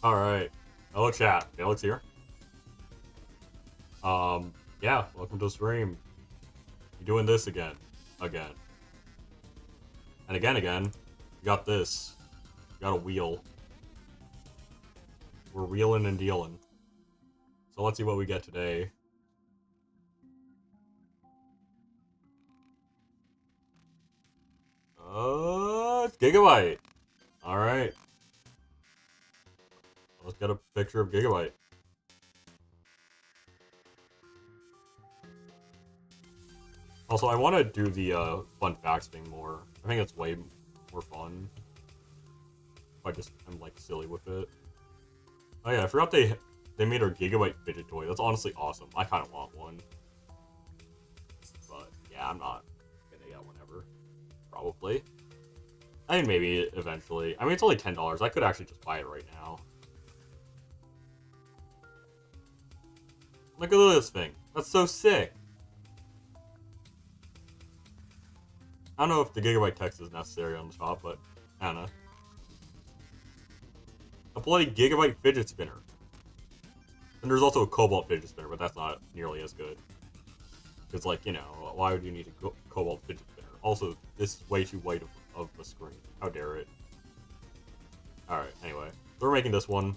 Alright. Hello chat. Alex here. Yeah, welcome to the stream. You're doing this again. Again. And again. You got this. You got a wheel. We're wheeling and dealing. So let's see what we get today. It's Gigabyte. Alright. Let's get a picture of Gigabyte. Also, I want to do the fun facts thing more. I think it's way more fun. If I just am like silly with it. Oh yeah, I forgot they made our Gigabyte fidget toy. That's honestly awesome. I kind of want one. But yeah, I'm not gonna get one ever. Probably. I mean, maybe eventually. I mean, it's only $10. I could actually just buy it right now. Look at this thing. That's so sick. I don't know if the Gigabyte text is necessary on the top, but I don't know. A bloody Gigabyte fidget spinner. And there's also a Cobalt fidget spinner, but that's not nearly as good. Because, like, you know, why would you need a Cobalt fidget spinner? Also, this is way too white of a screen. How dare it? Alright, anyway. So we're making this one.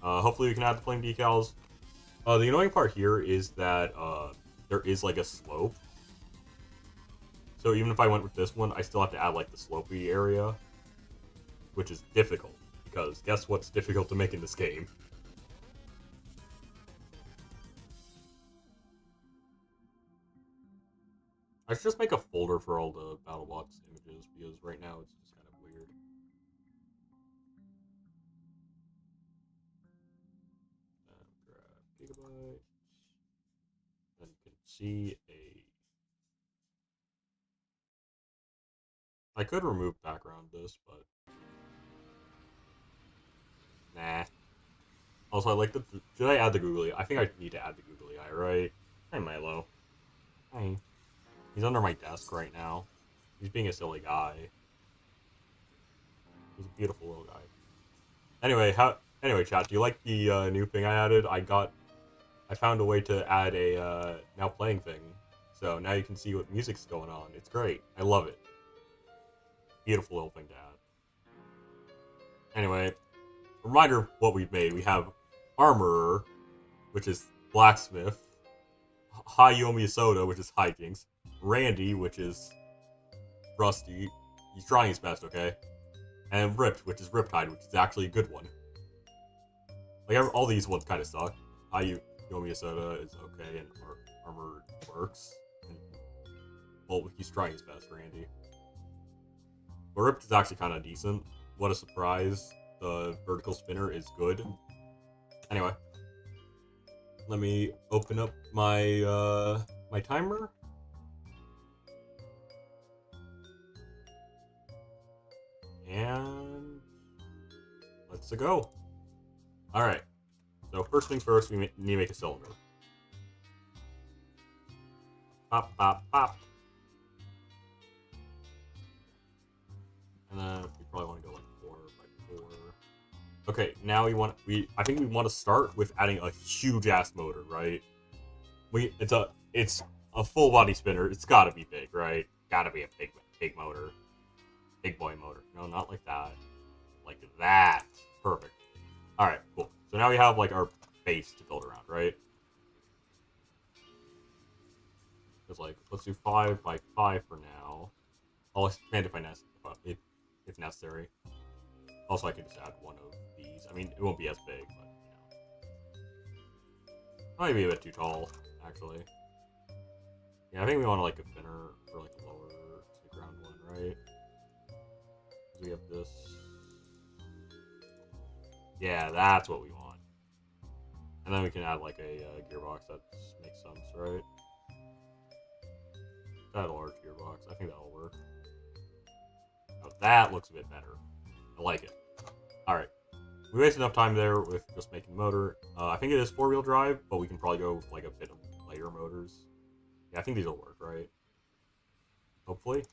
Hopefully we can add the flame decals. The annoying part here is that there is, like, a slope. So even if I went with this one, I still have to add, like, the slopey area. Which is difficult. Because guess what's difficult to make in this game? I should just make a folder for all the BattleBots images, because right now it's just kind of weird. Grab Gigabyte. Then you can see a... I could remove background this, but... Nah. Also, I like the... Should I add the googly? I think I need to add the googly eye, right? Hi, Milo. Hi. He's under my desk right now. He's being a silly guy. He's a beautiful little guy. Anyway, Anyway, chat, do you like the new thing I added? I found a way to add a now playing thing. So now you can see what music's going on. It's great. I love it. Beautiful little thing to add. Anyway, reminder of what we've made. We have Armorer, which is Blacksmith. Hayomi Soda, which is Hijinks. Randy, which is Rusty. He's trying his best, okay? And Ripped, which is Riptide, which is actually a good one. Like, all these ones kind of suck. Hayomi Soda is okay, and Armor works. And, well, he's trying his best, Randy. But Ripped is actually kind of decent. What a surprise. The vertical spinner is good. Anyway. Let me open up my, my timer. And... let's go. Alright. So first things first, we need to make a cylinder. Pop, pop, pop. And then we probably want to go like 4x4. Okay, now I think we want to start with adding a huge ass motor, right? It's a full body spinner. It's gotta be big, right? Gotta be a big motor. Big boy motor. No, not like that. Like that. Perfect. Alright, cool. So now we have like our base to build around, right? It's like, let's do 5x5 for now. I'll expand if necessary. Also, I could just add one of these. I mean, it won't be as big, but, you know. Might be a bit too tall, actually. Yeah, I think we want like a thinner, or like a lower to the ground one, right? Because we have this. Yeah, that's what we want. And then we can add like a gearbox that makes sense, right? Add a large gearbox. I think that'll work. Oh, that looks a bit better. I like it. Alright. We wasted enough time there with just making the motor. I think it is 4-wheel drive, but we can probably go with like a bit of lighter motors. Yeah, I think these will work, right? Hopefully.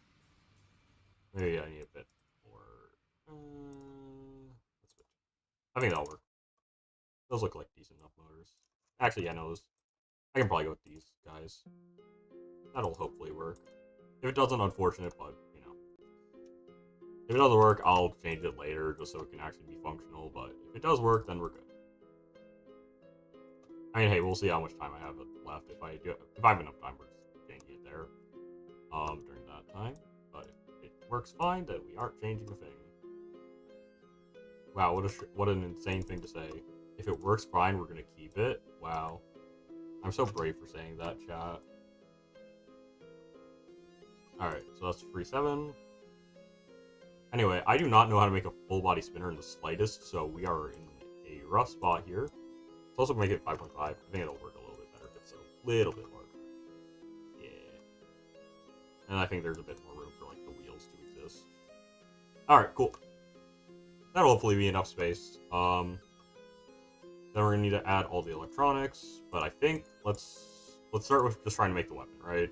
Maybe I need a bit more. I think that'll work. Those look like decent enough motors. Actually, yeah, no, those, I can probably go with these guys. That'll hopefully work. If it doesn't, unfortunate, but, you know. If it doesn't work, I'll change it later just so it can actually be functional, but if it does work, then we're good. I mean, hey, we'll see how much time I have left. If I have enough time, we're just changing it there during that time. But if it works fine, then we aren't changing a thing. Wow, what an insane thing to say. If it works fine, we're gonna keep it. Wow. I'm so brave for saying that, chat. Alright, so that's free 7. Anyway, I do not know how to make a full body spinner in the slightest, so we are in a rough spot here. Let's also make it 5.5. I think it'll work a little bit better if it's a little bit larger. Yeah. And I think there's a bit more room for, like, the wheels to exist. Alright, cool. That'll hopefully be enough space. Then we're gonna need to add all the electronics, but I think let's start with just trying to make the weapon, right?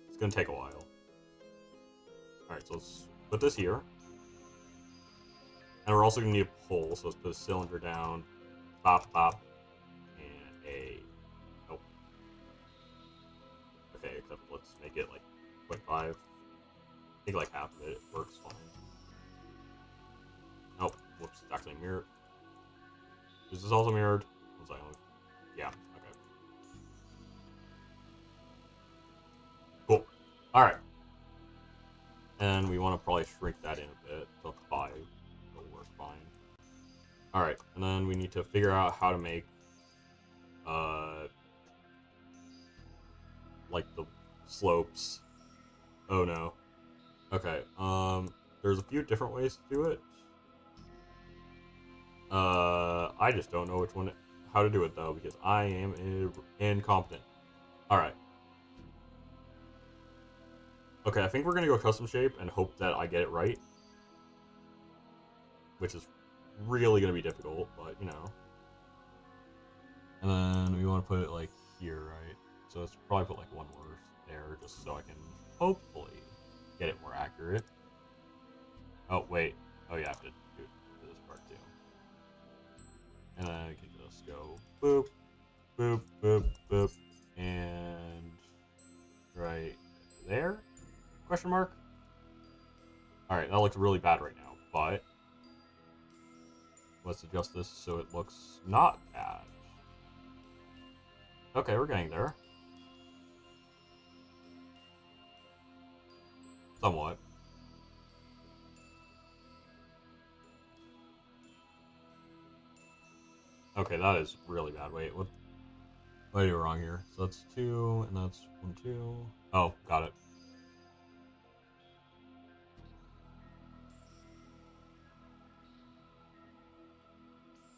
It's gonna take a while. Alright, so let's put this here. And we're also gonna need a pole, so let's put a cylinder down, bop, bop, and a, nope. Okay, except let's make it like 0.5. I think like half of it works fine. Nope, whoops, it's actually mirrored. Is this also mirrored? Was I only... Yeah, okay. Cool. Alright. And we want to probably shrink that in a bit to 5. It'll work fine. Alright, and then we need to figure out how to make, like the slopes. Oh no. Okay, there's a few different ways to do it. I just don't know how to do it though, because I am incompetent. Alright. Okay, I think we're gonna go custom shape and hope that I get it right. Which is really gonna be difficult, but you know. And then we want to put it like here, right? So let's probably put like one more there, just so I can hopefully get it more accurate. Oh, wait. Oh, yeah, I have to do this part too. And then I can just go boop, boop, boop, boop, and right there? Question mark? Alright, that looks really bad right now, but let's adjust this so it looks not bad. Okay, we're getting there. Somewhat. Okay, that is really bad. Wait, what did I do wrong here? So that's 2, and that's 1, 2. Oh, got it.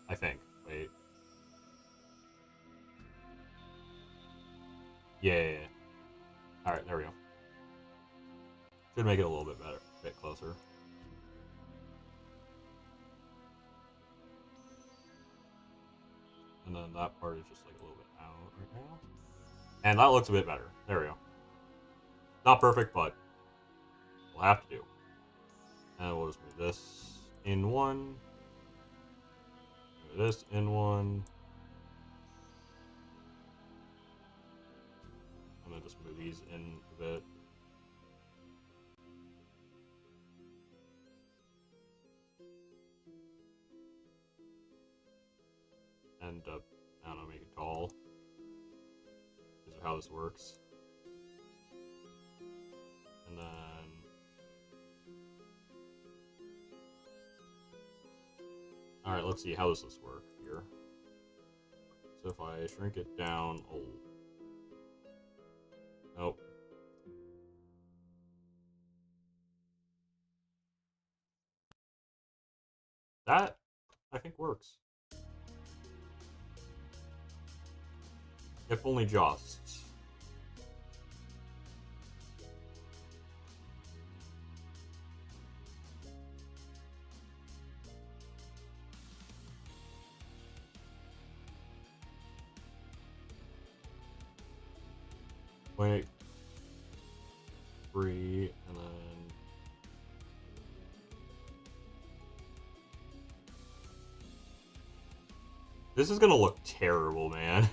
I think. Wait. Yeah. Alright, there we go. Should make it a little bit better, a bit closer. And then that part is just like a little bit out right now. And that looks a bit better. There we go. Not perfect, but we'll have to do. And we'll just move this in 1. Move this in 1. And then just move these in a bit. And, I don't know, make it tall. This is how this works. And then... Alright, let's see how does this work here. So if I shrink it down... Oh. Nope. That, I think, works. If only just. Wait. 3, and then... This is gonna look terrible, man.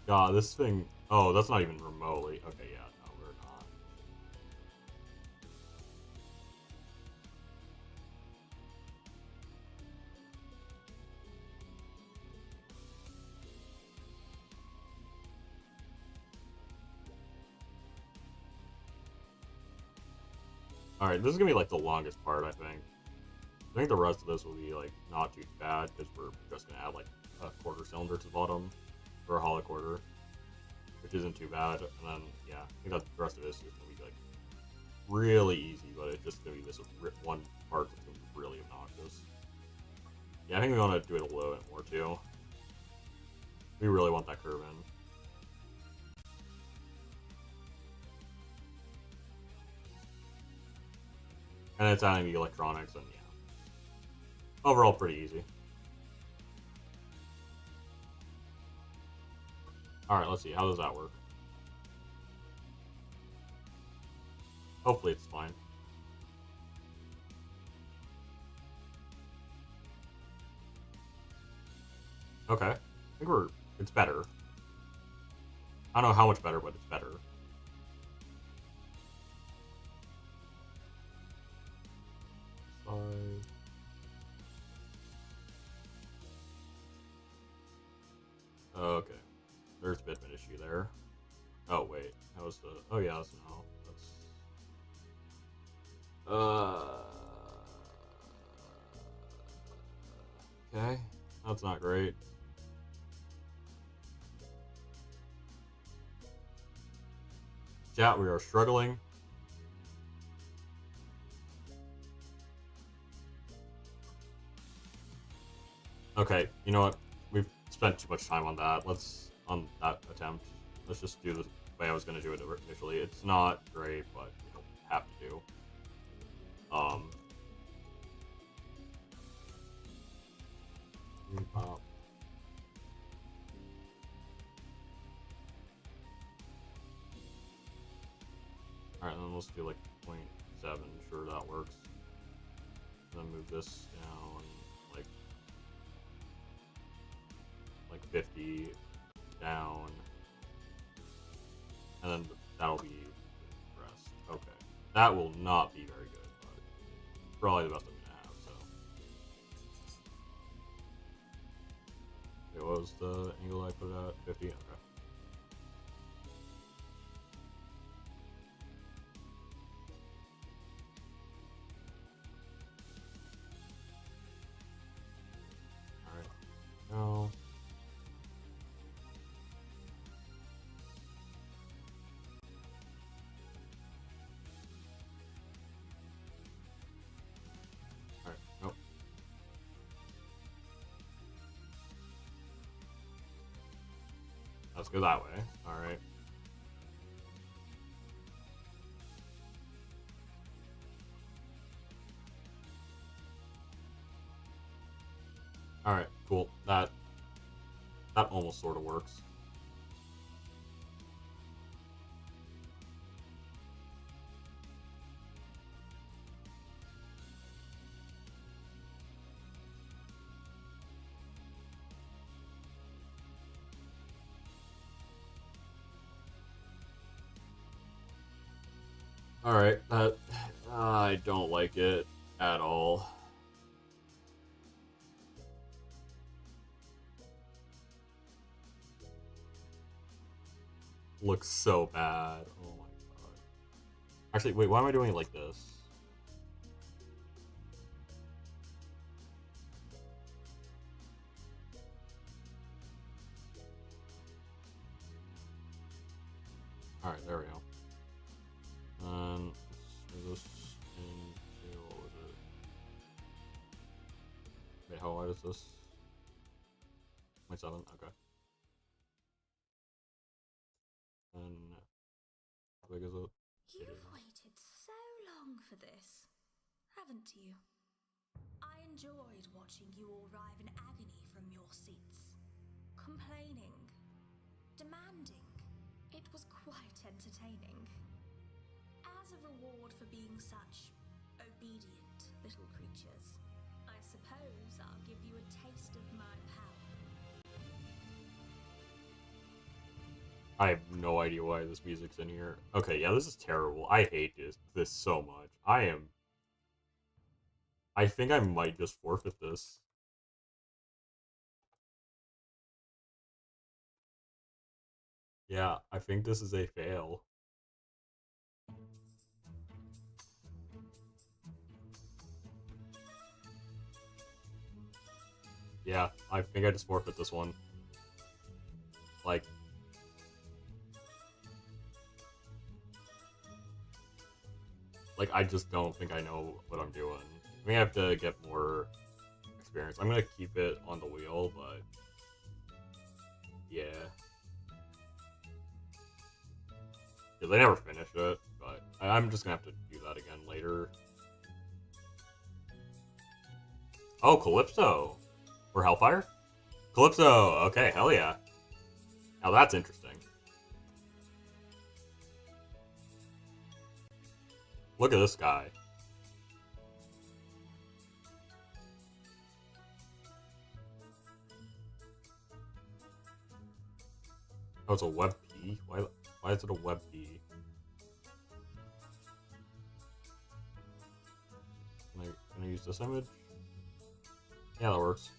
God, this thing... Oh, that's not even remotely... Okay, yeah, no, we're not. Alright, this is gonna be, like, the longest part, I think. I think the rest of this will be, like, not too bad, because we're just gonna add, like, a quarter cylinder to the bottom, or a hollow quarter, which isn't too bad, and then, yeah, I think that the rest of this is gonna be, like, really easy, but it's just gonna be this one part that's gonna be really obnoxious. Yeah, I think we want to do it a little bit more, too. We really want that curve in. And it's adding the electronics, and yeah. Overall, pretty easy. Alright, let's see. How does that work? Hopefully it's fine. Okay. I think it's better. I don't know how much better, but it's better. Okay. There's a bit of an issue there. Oh, wait. That was the... Oh, yeah, that's no. That's... Okay. That's not great. Chat, we are struggling. Okay, you know what? We've spent too much time on that. On that attempt. Let's just do the way I was going to do it initially. It's not great, but we don't have to do. Alright, then let's do like 0.7. Sure, that works. Then move this down like 50 down, and then that'll be the rest. Okay, that will not be very good, but probably the best I'm gonna have. So, okay, what was the angle I put it at? 50. Okay. All right. Now. Let's go that way. Alright. Alright, cool. That almost sort of works. Alright, I don't like it at all. Looks so bad. Oh my god. Actually, wait, why am I doing it like this? Alright, there we go. Let's move this into, what was it? Wait, how wide is this? 0.7, okay. And how big is it? You've waited so long for this, haven't you? I enjoyed watching you all writhe in agony from your seats. Complaining. Demanding. It was quite entertaining. As a reward for being such obedient little creatures, I suppose I'll give you a taste of my power. I have no idea why this music's in here. Okay, yeah, this is terrible. I hate this so much. I think I might just forfeit this. Yeah, I think this is a fail. Yeah, I think I just forfeit this one. Like, I just don't think I know what I'm doing. I think I have to get more experience. I'm gonna keep it on the wheel, but yeah. Because I never finished it, but I'm just gonna have to do that again later. Oh, Calypso! Or Hellfire? Calypso! Okay, hell yeah. Now that's interesting. Look at this guy. Oh, it's a web P? Why is it a web P? Can I use this image? Yeah, that works.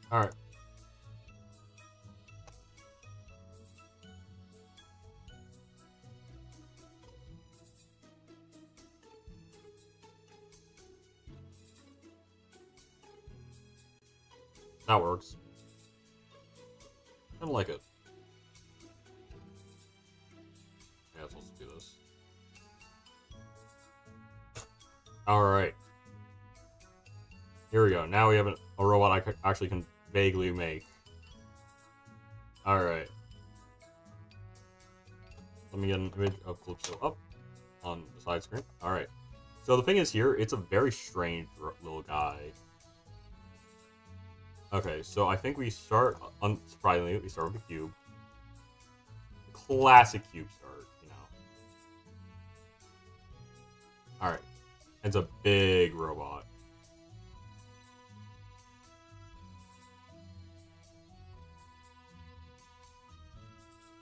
Alright. That works. I don't like it. Yeah, I'm supposed to do this. Alright. Here we go. Now we have a robot I actually can vaguely make. Alright. Let me get an image of Calypso up on the side screen. Alright. So the thing is here, it's a very strange little guy. Okay, so I think we start, unsurprisingly, we start with the cube. Classic cube start, you know. Alright. It's a big robot.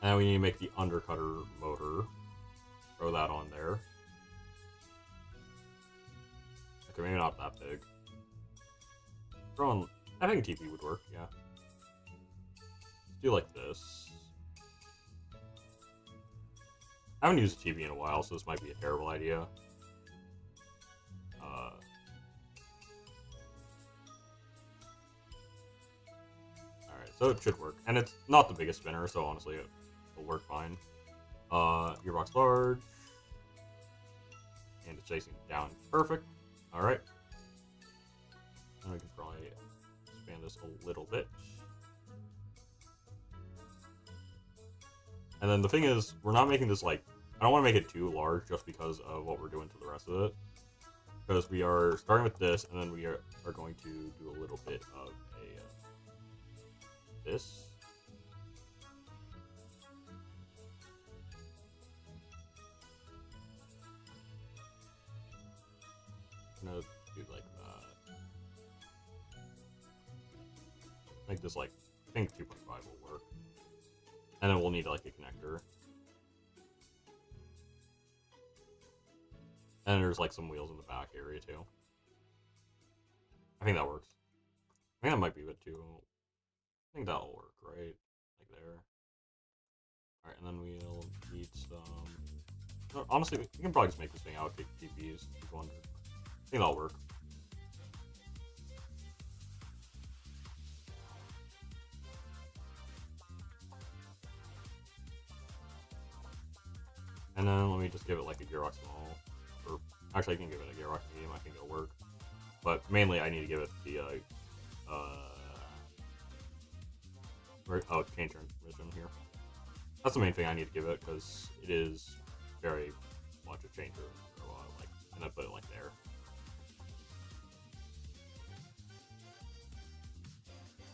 And we need to make the undercutter motor. Throw that on there. Okay, maybe not that big. Throw on... I think TP would work, yeah. Let's do like this. I haven't used a TP in a while, so this might be a terrible idea. Alright, so it should work. And it's not the biggest spinner, so honestly it'll work fine. Gearbox large. And it's chasing down. Perfect. Alright. And we can probably expand this a little bit. And then the thing is, we're not making this like... I don't want to make it too large just because of what we're doing to the rest of it. Because we are starting with this, and then we are going to do a little bit of a... this. I'm gonna do like that. Make this like, I think 2.5 will work. And then we'll need like a connector. And there's like some wheels in the back area too. I think that works. I think that might be a bit too... I think that'll work, right? Like there. Alright, and then we'll need some... No, honestly, we can probably just make this thing out with TPs. I think that'll work. And then let me just give it like a Gearbox small. Or actually I can give it a Gearbox medium, I think it'll work. But mainly I need to give it the chain transmission here. That's the main thing I need to give it because it is very much a changer robot, like, and I put it like there.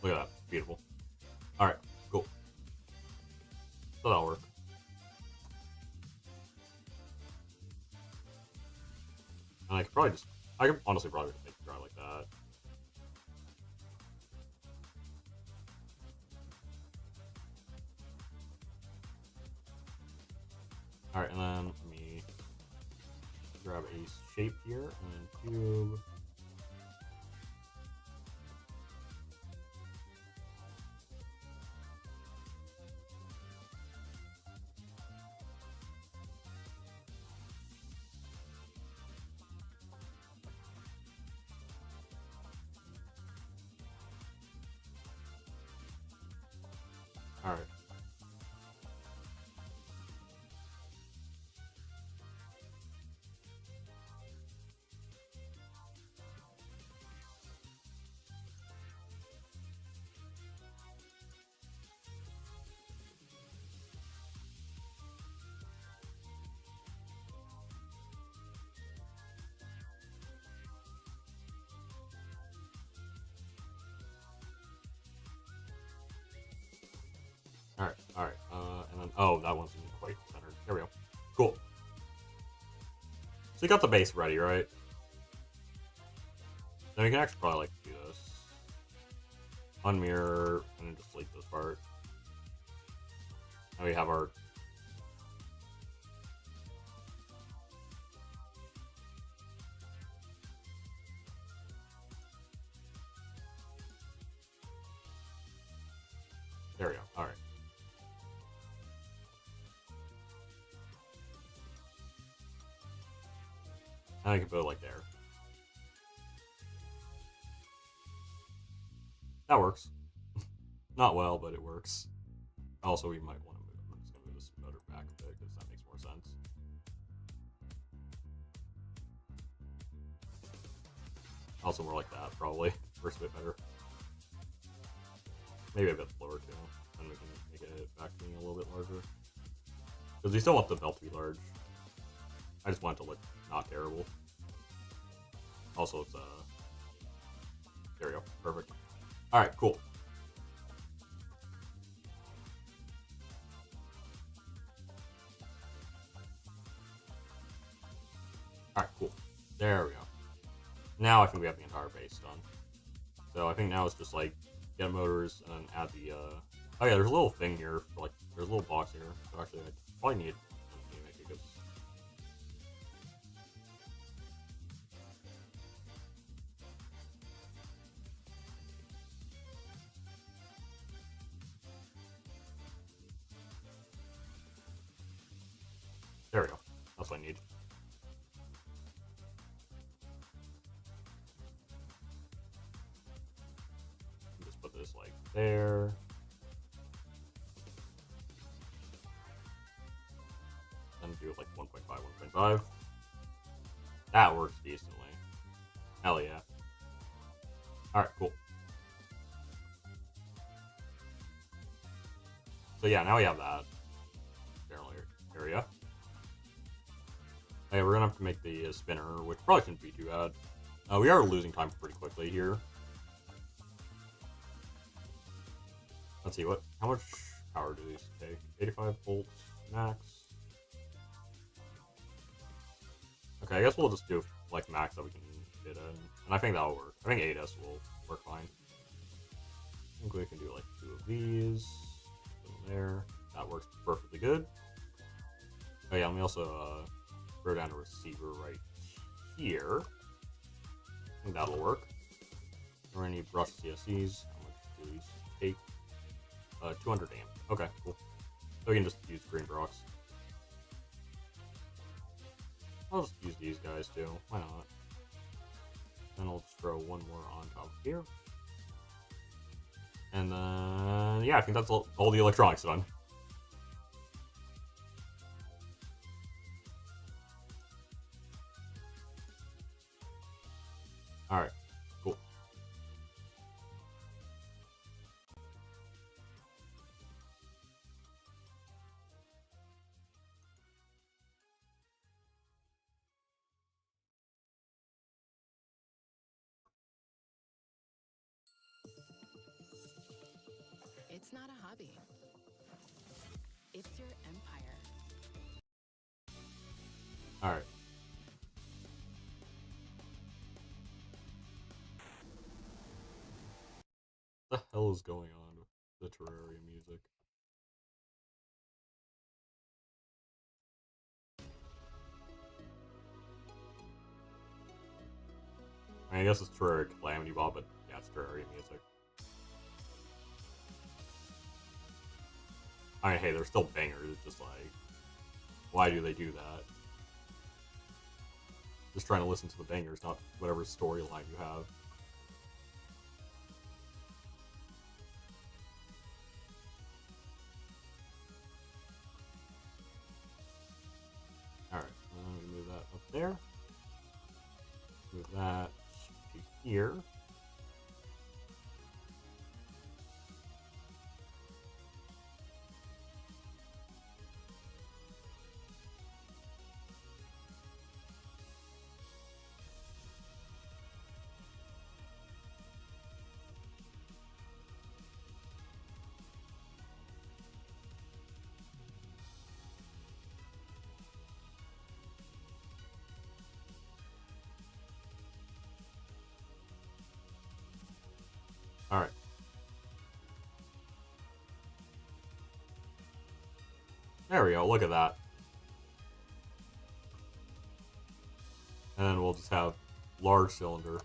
Look at that. Beautiful. Alright, cool. So that'll work. And I could probably just... I could honestly probably just make it dry like that. Alright, and then let me grab a shape here, and then cube. Alright. Alright. And then, oh, that one's not quite centered. There we go. Cool. So you got the base ready, right? Then we can actually probably, like, do this. Unmirror, and then just delete this part. Now we have our... There we go. Alright. Now we can put it like there. That works. Not well, but it works. Also, we might want to move. I'm just going to move this motor back a bit because that makes more sense. Also, more like that, probably. Works a bit better. Maybe a bit lower, too. And we can make it back being a little bit larger. Because we still want the belt to be large. I just want it to look not terrible. Also, it's, there we go. Perfect. Alright, cool. Alright, cool. There we go. Now I think we have the entire base done. So I think now it's just like get motors and add the oh yeah, there's a little thing here for like there's a little box here. So actually I probably need to make it good. There we go. That's what I need. Just put this like there. Then do like 1.5, 1.5. That works decently. Hell yeah. Alright, cool. So yeah, now we have that general area. Okay, we're gonna have to make the spinner, which probably shouldn't be too bad. We are losing time pretty quickly here. Let's see, how much power do these take? 85 volts max. Okay, I guess we'll just do like max that we can fit in, and I think that'll work. I think 8S will work fine. I think we can do like 2 of these. There, that works perfectly good. Oh yeah, let me also throw down a receiver right here. I think that'll work. We're gonna need brush CSCs. How much do these take? 200 amp. Okay, cool. So we can just use green rocks. I'll just use these guys too. Why not? Then I'll just throw one more on top of here. And then, yeah, I think that's all the electronics done. Alright, cool. It's not a hobby. It's your empire. Alright. What the hell is going on with the Terraria music? I mean, I guess it's Terraria Calamity Bot, but yeah, it's Terraria music. I mean, hey, they're still bangers. It's just like, why do they do that? Just trying to listen to the bangers, not whatever storyline you have. Alright, I'm going to move that up there. Move that to here. Alright. There we go, look at that. And then we'll just have large cylinder.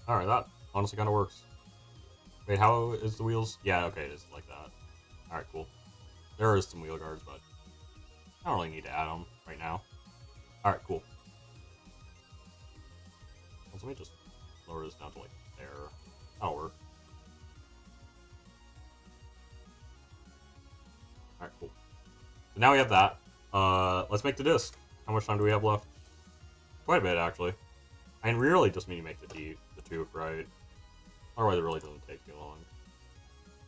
Alright, that honestly kind of works. Wait, how is the wheels? Yeah, okay, it is like that. Alright, cool. There is some wheel guards, but I don't really need to add them right now. Alright, cool. Let me just lower this down to like there. That'll work. Alright, cool. So now we have that. Let's make the disc. How much time do we have left? Quite a bit, actually. I mean, we really just need to make the tooth, right? Otherwise, it really doesn't take too long.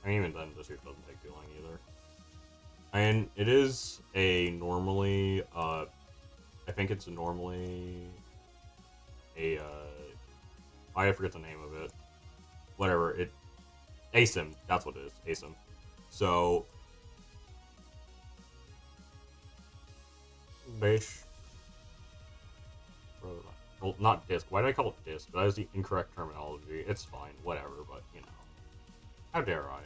I mean, even then, the tooth doesn't take too long either. And it is a normally, I think it's normally a, I forget the name of it. Whatever, ASIM, that's what it is, ASIM. So, base, well, not disc. Why did I call it disc? That is the incorrect terminology. It's fine, whatever, but, you know. How dare I?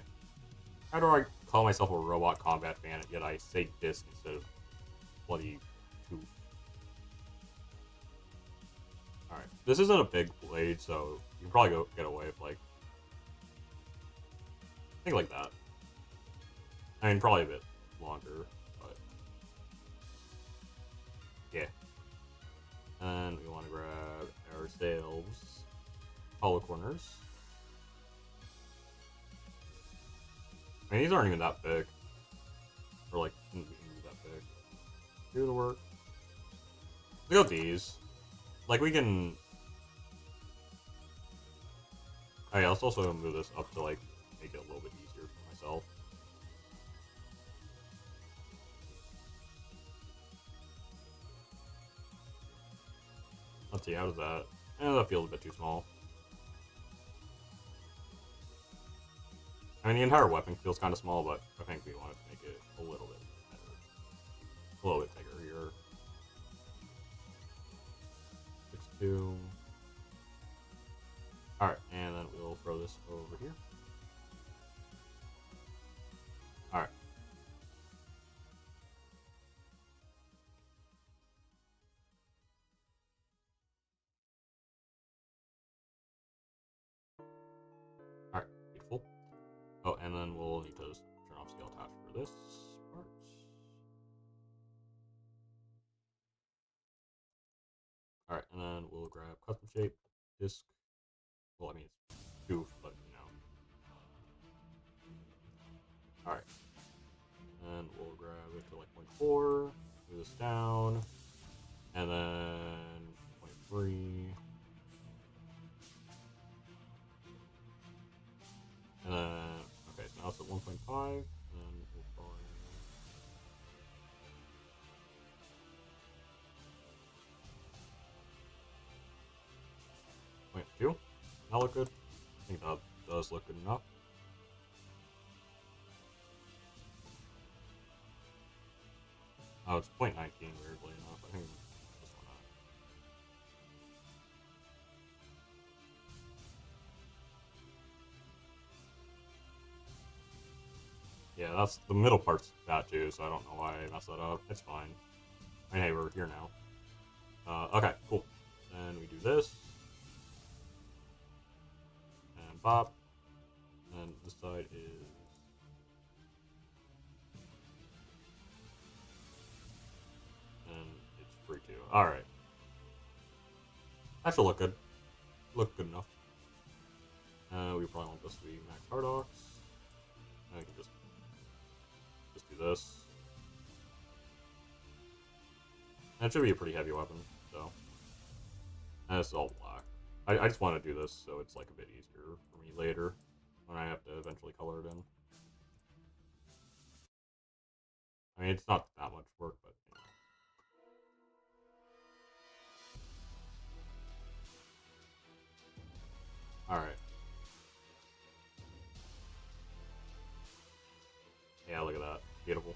How do I call myself a robot combat fan, yet I say disc instead of bloody tooth? Alright, this isn't a big blade, so you can probably get away with, like, I think like that. I mean, probably a bit longer, but yeah. And we want to grab ourselves hollow corners. I mean, these aren't even that big. Or like, shouldn't be that big. Do the work. Look at these. Like, we can... Oh yeah, let's also move this up to, like, make it a little bit easier for myself. Let's see, how does that... that feels a bit too small. I mean, the entire weapon feels kind of small, but I think we wanted to make it a little bit better. A little bit bigger here. 6'2". Alright, and then we'll throw this over here. Alright. Alright, beautiful. Oh, and then we'll need to turn off scale attach for this part. Alright, and then we'll grab custom shape, disc. Well, I mean, it's goof, but you know. Alright. to like 0.4. Move this down. And then 0.3. And then, okay, so now it's at 1.5. And then we'll probably... 0.2. That look good? I think that does look good enough. Oh, it's 0.19 weirdly enough. I think this one up. Yeah, that's the middle part's bad too, so I don't know why I messed that up. It's fine. I mean, hey, we're here now. Okay, cool. Then we do this. And bop. And this side is... And it's free too. Alright. That should look good. Look good enough. We probably want this to be max Hardox. I can just do this. That should be a pretty heavy weapon, so. And this is all black. I just want to do this so it's like a bit easier for me later when I have to eventually color it in. I mean, it's not that much work, but you know. Alright. Yeah, look at that. Beautiful.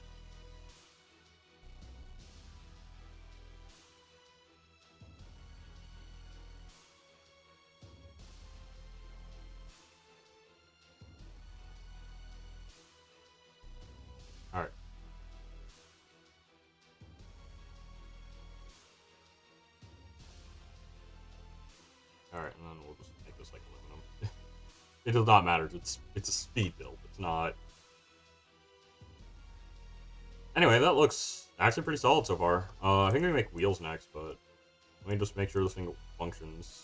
Alright. Alright, and then we'll just make this like aluminum. It does not matter. It's a speed build. It's not... Anyway, that looks actually pretty solid so far. I think we make wheels next, but let me just make sure this thing functions.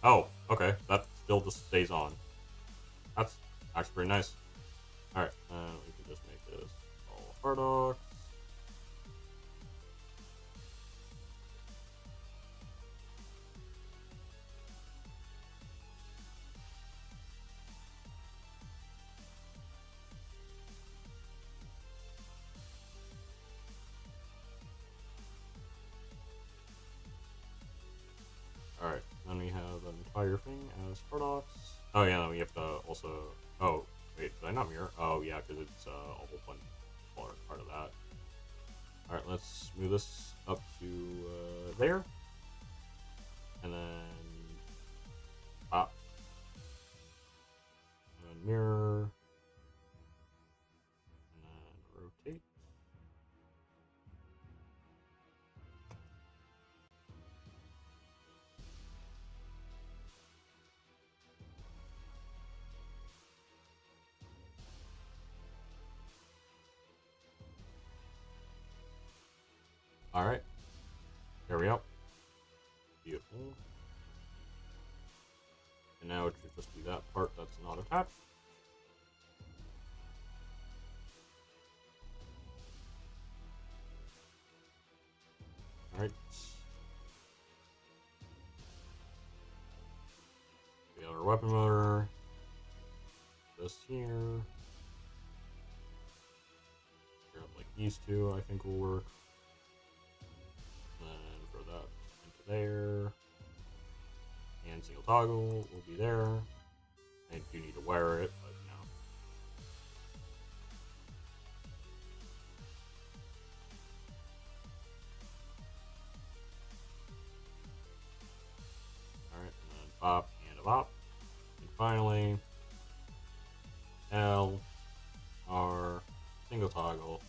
Oh, okay. That still just stays on. That's actually pretty nice. Alright, we can just make this all Hardox. Alright, then we have an entire thing as Hardox. Oh yeah, we have to also... Oh, wait, did I not mirror? Oh yeah, because it's a whole bunch part of that. Alright, let's move this up to there. And then... Pop. And then mirror. And then rotate. Alright. There we go. Beautiful. And now it should just be that part that's not attached. Alright. The other weapon motor. This here. Grab like these two, I think will work. And then throw that into there. And single toggle will be there. I do need to wear it, but no. Alright, and then pop and a bop. And finally, L, R, single toggle.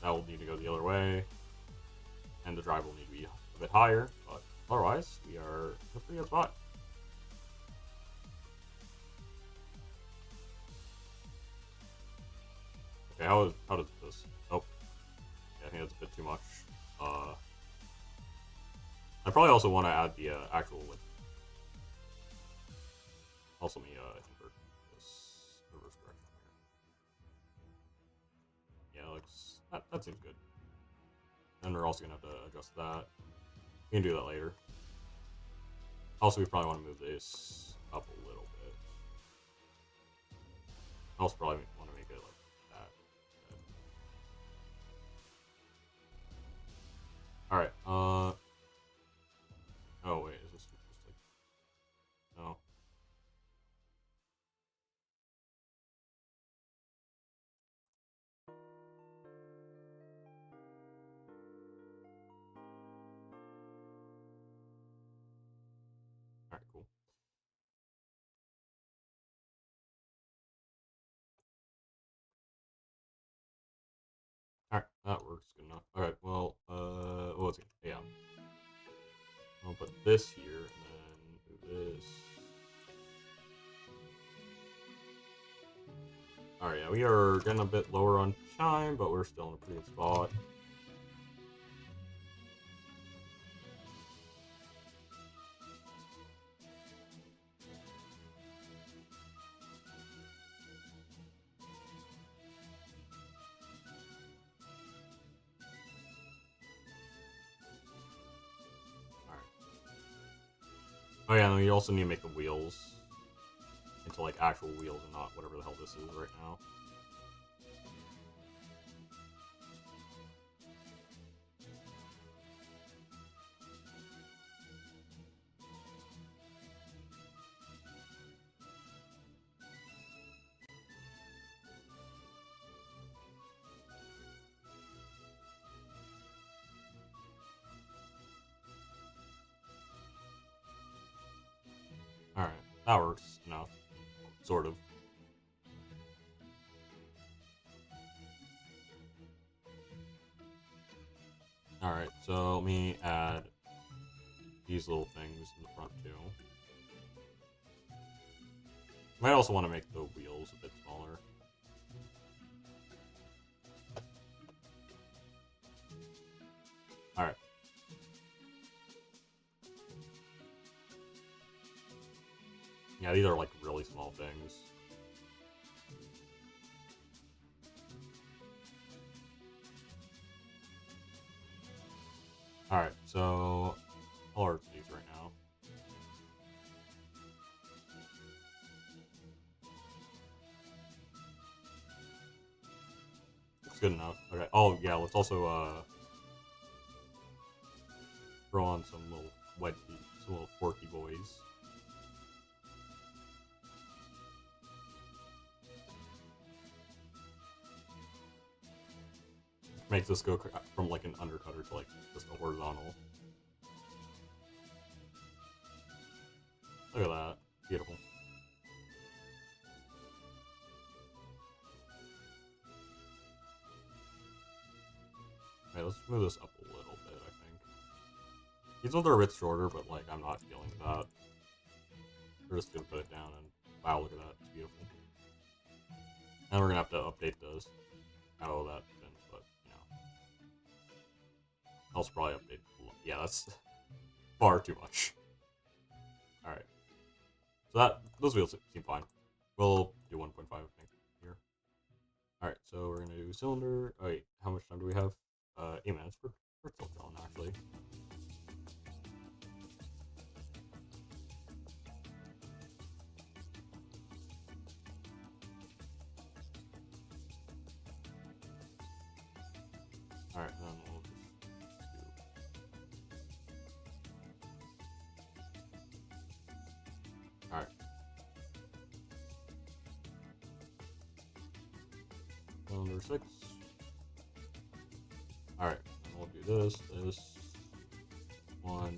That will need to go the other way. And the drive will need to be a bit higher, but otherwise, we are in a pretty good spot. Okay, how does this? Oh, yeah, I think that's a bit too much. I probably also want to add the actual, like, also me, I think That seems good. And we're also gonna have to adjust that. We can do that later. Also, we probably want to move this up a little bit. I also probably want to make it like that. Alright, oh wait, is this just like... No. Alright, cool. Alright, that works good enough. Alright, well, what was it? Yeah. I'll put this here, and then do this. Alright, yeah, we are getting a bit lower on time, but we're still in a pretty good spot. Oh yeah, and we also need to make the wheels into like actual wheels and not whatever the hell this is right now. Alright, that works enough. Sort of. Alright, so let me add these little things in the front too. Might also want to make the wheels a bit smaller. Alright. Yeah, these are like really small things. Alright, so I'll order these right now. Looks good enough. Okay. Oh yeah, let's also throw on some little some little forky boys. Makes this go from like an undercutter to like just a horizontal. Look at that. Beautiful. Alright, let's move this up a little bit, I think. These ones are a bit shorter, but like I'm not feeling that. We're just gonna put it down and wow, look at that. It's beautiful. And we're gonna have to update those. How that spins, but you know. I'll probably update. Yeah, that's far too much. Alright. So those wheels seem fine. We'll do 1.5, I think, here. Alright, so we're gonna do cylinder. Oh wait, how much time do we have? 8 minutes. We're still going, actually. Alright, then we'll just do... Alright. Cylinder 6. Alright, and we'll do this one.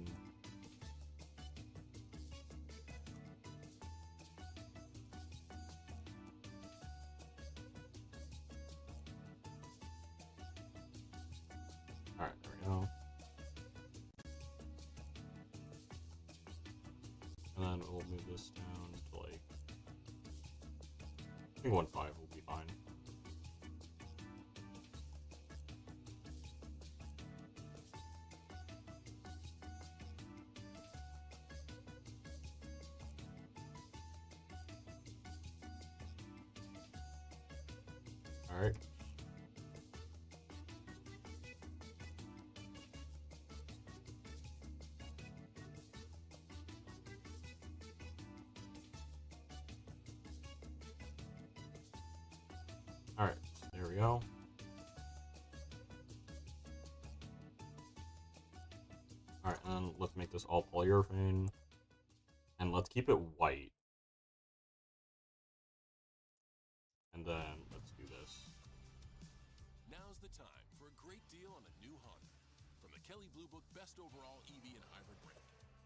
Alright, there we go. And then we'll move this down to like, I think 1.5 will be fine. Alright. Alright, there we go. Alright, and then let's make this all polyurethane. And let's keep it white. And then let's do this. Now's the time for a great deal on a new Honda. From the Kelley Blue Book Best Overall EV and Hybrid brand.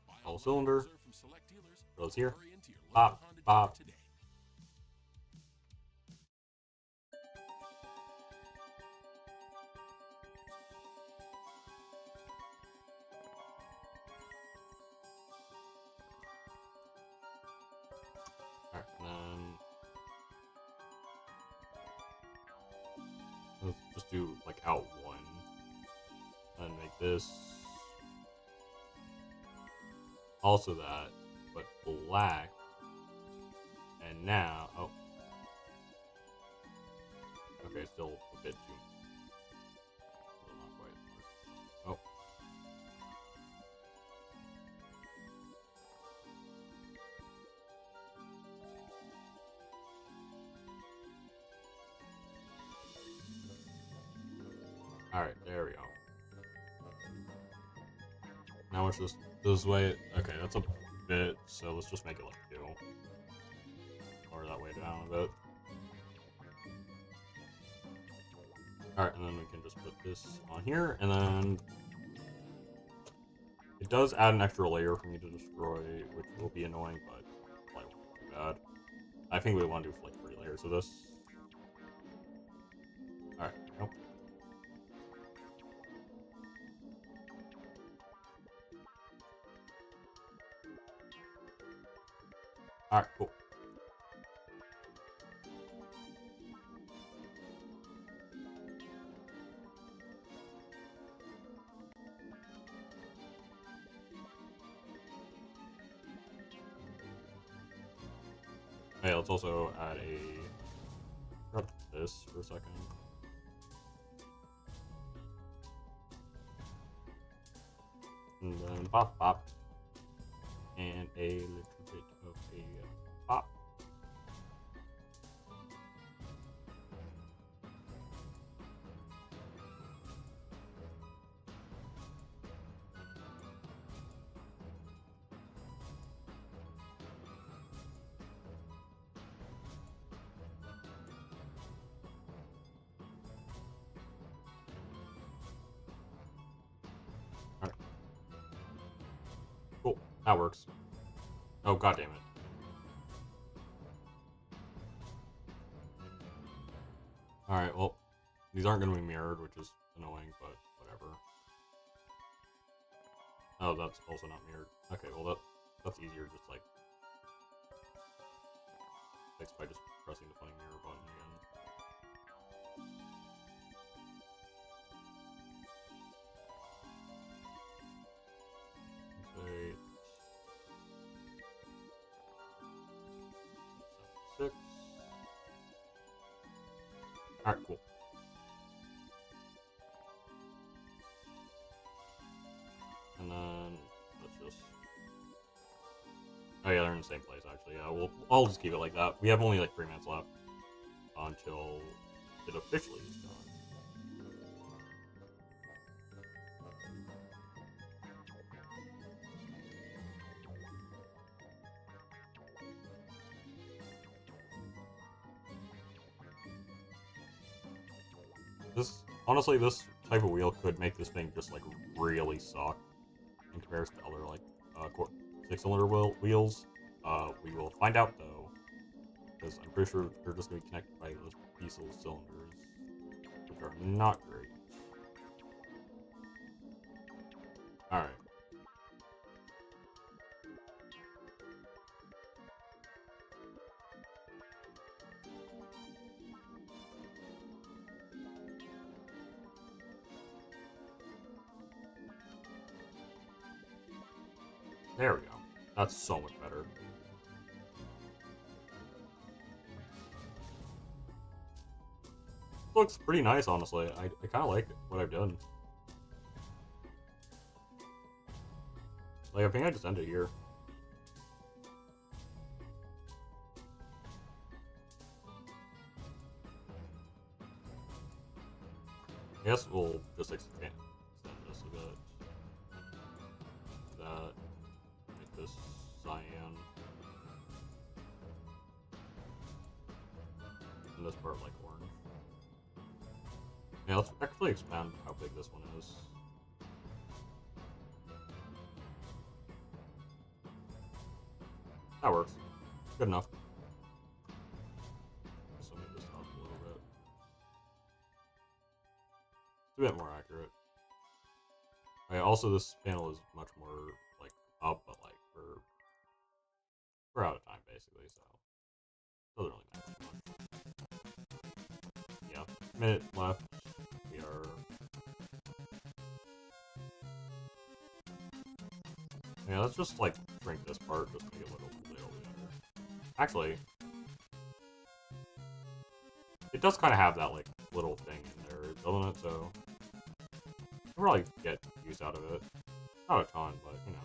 Buy All online cylinder. reserved from select dealers, Goes or here. hurry into your local Bop, Honda bop. dealer today. Alright, and then let's just do like out one. And make this also that, but black. And now, oh. Okay, still a bit too. Still not quite. Oh. Alright, there we go. Now it's just this way. Okay, that's a bit, so let's just make it like 2. Or that way down a bit. Alright, and then we can just put this on here, and then it does add an extra layer for me to destroy, which will be annoying, but probably won't be too bad. I think we want to do like 3 layers of this. Alright, nope. Alright, cool. Okay, let's also add grab this for a second. And then pop, pop. And a little bit of a pop. Alright. Cool. That works. Oh, god damn it. Alright, well, these aren't going to be mirrored, which is annoying, but whatever. Oh, that's also not mirrored. Okay, well, that's easier, just like fixed by just pressing the funny mirror button again. Say 6. Alright, cool. And then let's just. Oh yeah, they're in the same place actually. Yeah, I'll just keep it like that. We have only like 3 minutes left until it officially is done. Honestly, this type of wheel could make this thing just like really suck in comparison to other like 6-cylinder wheels. We will find out though, because I'm pretty sure they're just going to be connected by those diesel cylinders, which are not great. All right. There we go. That's so much better. Looks pretty nice, honestly. I kind of like what I've done. Like, I think I just end it here. guess we'll just extend this a bit. That, make this cyan. And this part like orange. Yeah, let's actually expand how big this one is. That works. Good enough. Just move this up a little bit. It's a bit more accurate. Okay, also, this panel is much more like up, but like we're out of time basically, so doesn't really matter too much. Yeah, minute left. We are. Yeah, let's just like shrink this part just to make it look a little better. Actually, it does kind of have that like little thing in there, doesn't it? So I'll probably get use out of it. Not a ton, but you know.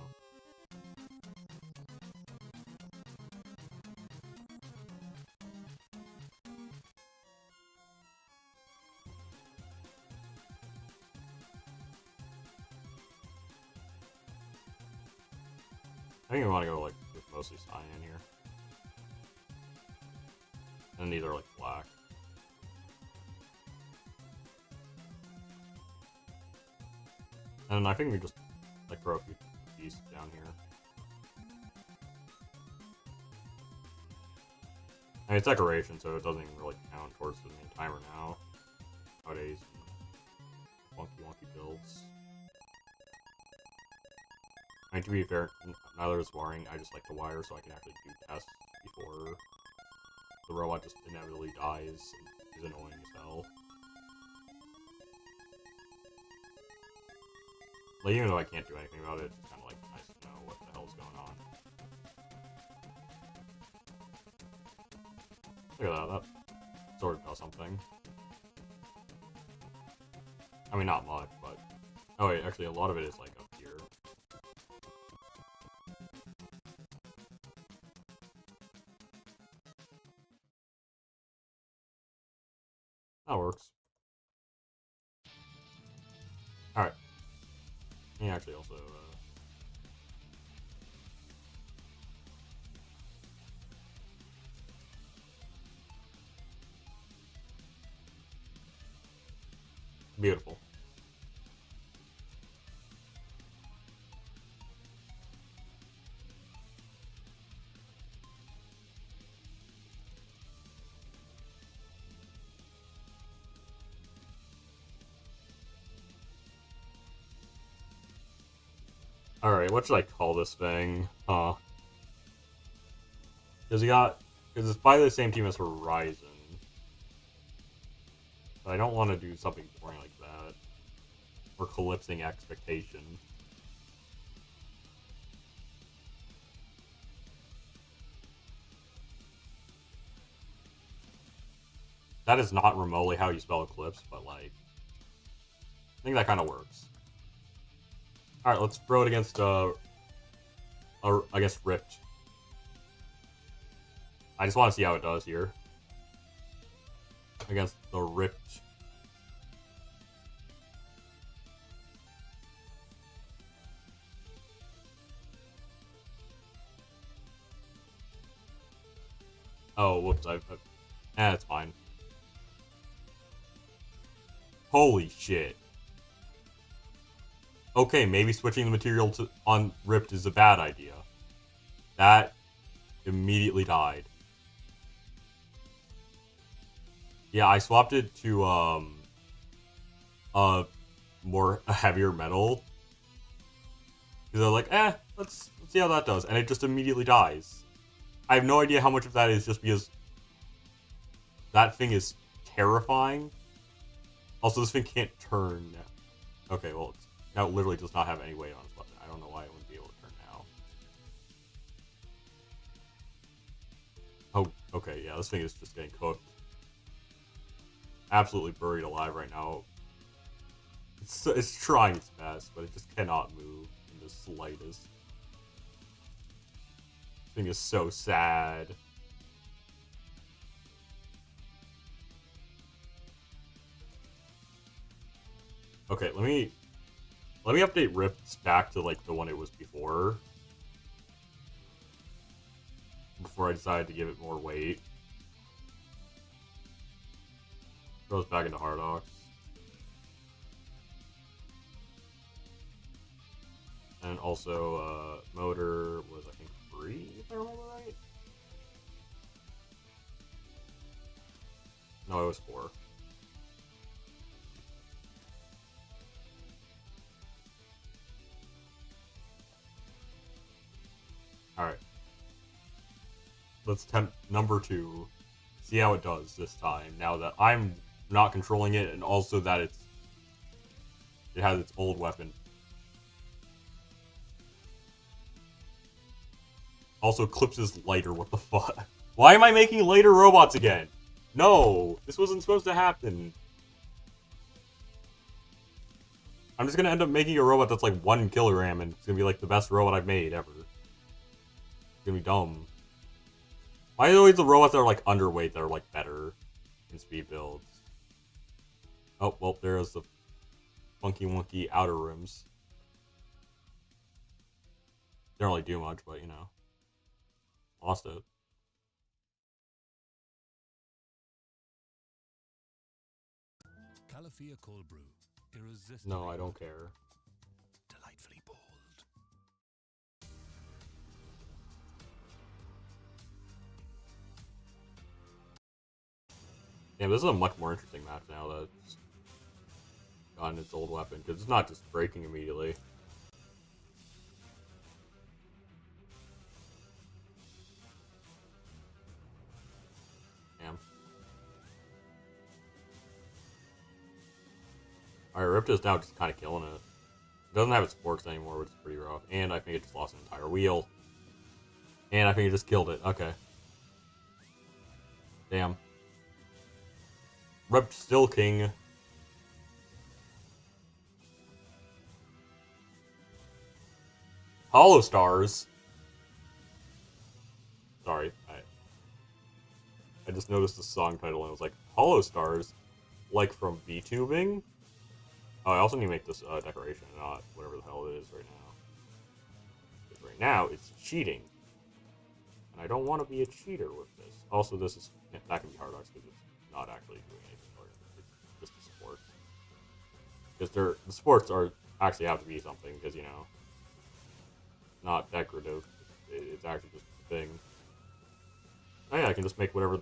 I think we want to go like with mostly cyan here. And these are like black. And I think we just like throw a few pieces down here. And it's decoration, so it doesn't even really count towards the main timer now. Nowadays, wonky builds. I mean, to be fair, neither is wiring. I just like the wire so I can actually do tests before the robot just inevitably dies and is annoying as hell. Like, even though I can't do anything about it, it's kind of like nice to know what the hell's going on. Look at that, that sort of does something. I mean, not much, but... Oh wait, actually a lot of it is like up here. That works. Alright. He actually also, beautiful. Alright, what should I call this thing? Because it's by the same team as Horizon. But I don't want to do something boring like that. Or collapsing expectation. That is not remotely how you spell Eclipse, but like... I think that kind of works. Alright, let's throw it against, I guess, Ripped. I just want to see how it does here. Against the Ripped. Oh, whoops, it's fine. Holy shit. Okay, maybe switching the material on Ripped is a bad idea. That immediately died. Yeah, I swapped it to a heavier metal. Because they're like, let's see how that does. And it just immediately dies. I have no idea how much of that is just because that thing is terrifying. Also, this thing can't turn. Okay, well, now it literally does not have any weight on its weapon. I don't know why it wouldn't be able to turn now. Oh, okay, yeah, this thing is just getting cooked. Absolutely buried alive right now. It's trying its best, but it just cannot move in the slightest. This thing is so sad. Okay, let me update Rips back to like the one it was before I decided to give it more weight. Throws back into Hardox. And also, motor was, I think, 3, if I remember right? No, it was 4. Alright. Let's attempt number 2. See how it does this time, now that I'm not controlling it, and also that it has its old weapon. Also, Clips is lighter, what the fuck? Why am I making lighter robots again? No! This wasn't supposed to happen. I'm just gonna end up making a robot that's like 1 kilogram, and it's gonna be like the best robot I've made ever. It's gonna be dumb. Why are there always the robots that are like underweight that are like better in speed builds? Oh, well, there's the funky wonky outer rims. They don't really do much, but you know. Lost it. Calafia cold brew. Irresistibly No, I don't care. delightfully bold. Damn, this is a much more interesting map now that it's gotten its old weapon, because it's not just breaking immediately. Damn. Alright, Ripped is now just kind of killing it. It doesn't have its forks anymore, which is pretty rough. And I think it just lost an entire wheel. And I think it just killed it. Okay. Damn. Ripped still king. Hollow Stars. Sorry, I just noticed the song title and it was like, Hollow Stars? Like from VTubing? Oh, I also need to make this decoration, not whatever the hell it is right now. Because right now, it's cheating. And I don't want to be a cheater with this. Also, this is, that can be Hardox because it's not actually doing anything for it. It's just the supports. Because the supports are actually have to be something, because, you know, not decorative. It's actually just a thing. Oh yeah, I can just make whatever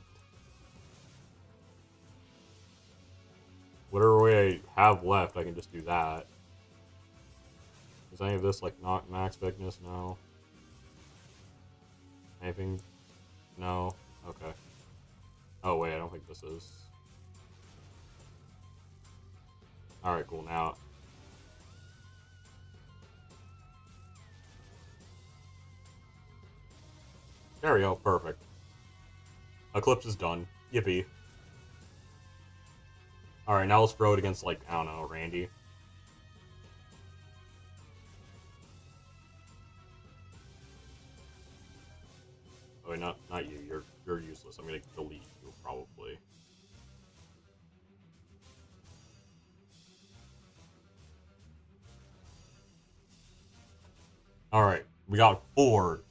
way I have left, I can just do that. Is any of this like not max thickness? No. Anything? No. Okay. Oh wait, I don't think this is. Alright, cool. Now there we go, perfect. Eclipse is done. Yippee. Alright, now let's throw it against, like, I don't know, Randy. Oh, wait, not you. You're useless. I'm gonna delete you, probably. Alright, we got 4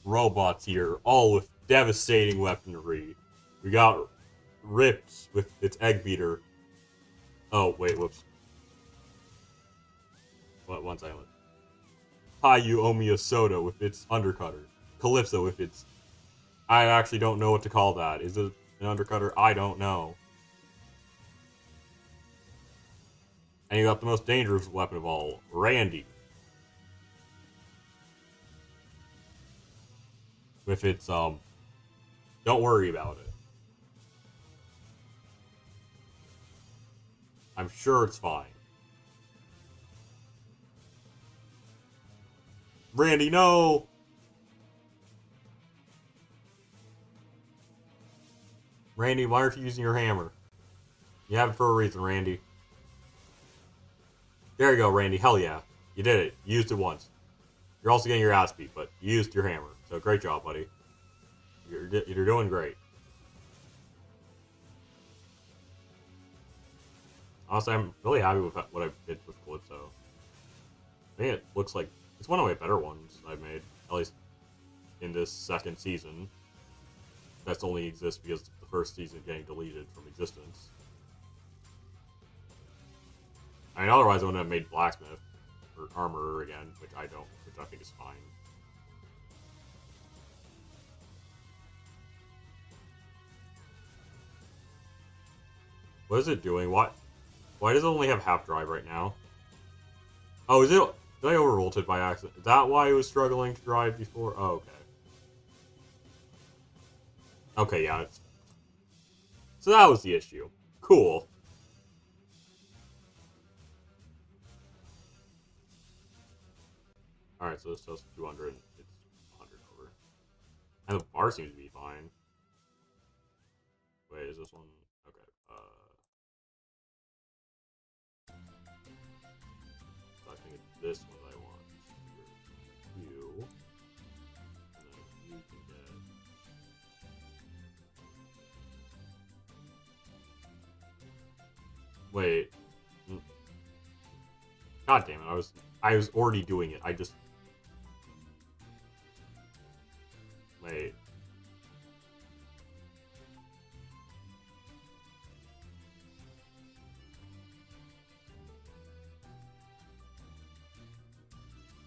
robots here, all with devastating weaponry. We got Ripped with its egg beater. Oh, wait, whoops. One second. Hayu Omiya Soda with its undercutter. Calypso with its... I actually don't know what to call that. Is it an undercutter? I don't know. And you got the most dangerous weapon of all, Randy. With its, don't worry about it. I'm sure it's fine. Randy, no! Randy, why aren't you using your hammer? You have it for a reason, Randy. There you go, Randy. Hell yeah. You did it. You used it once. You're also getting your ass beat, but you used your hammer. So great job, buddy. You're doing great. Honestly, I'm really happy with what I did with Calypso. I think it looks like it's one of my better ones I've made, at least in this second season. That's only exists because the first season getting deleted from existence. I mean, otherwise I wouldn't have made Blacksmith or Armorer again, which I don't, which I think is fine. What is it doing? Why does it only have half drive right now? Oh, is it? Did I overrolled it by accident? Is that why it was struggling to drive before? Oh, okay. Okay, yeah. So that was the issue. Cool. Alright, so this does 200 and it's 100 over. And the bar seems to be fine. Wait, is this one? Okay. So I think it's this one that I want. You. And then you can get. Wait. God damn it! I was already doing it. I just. Wait.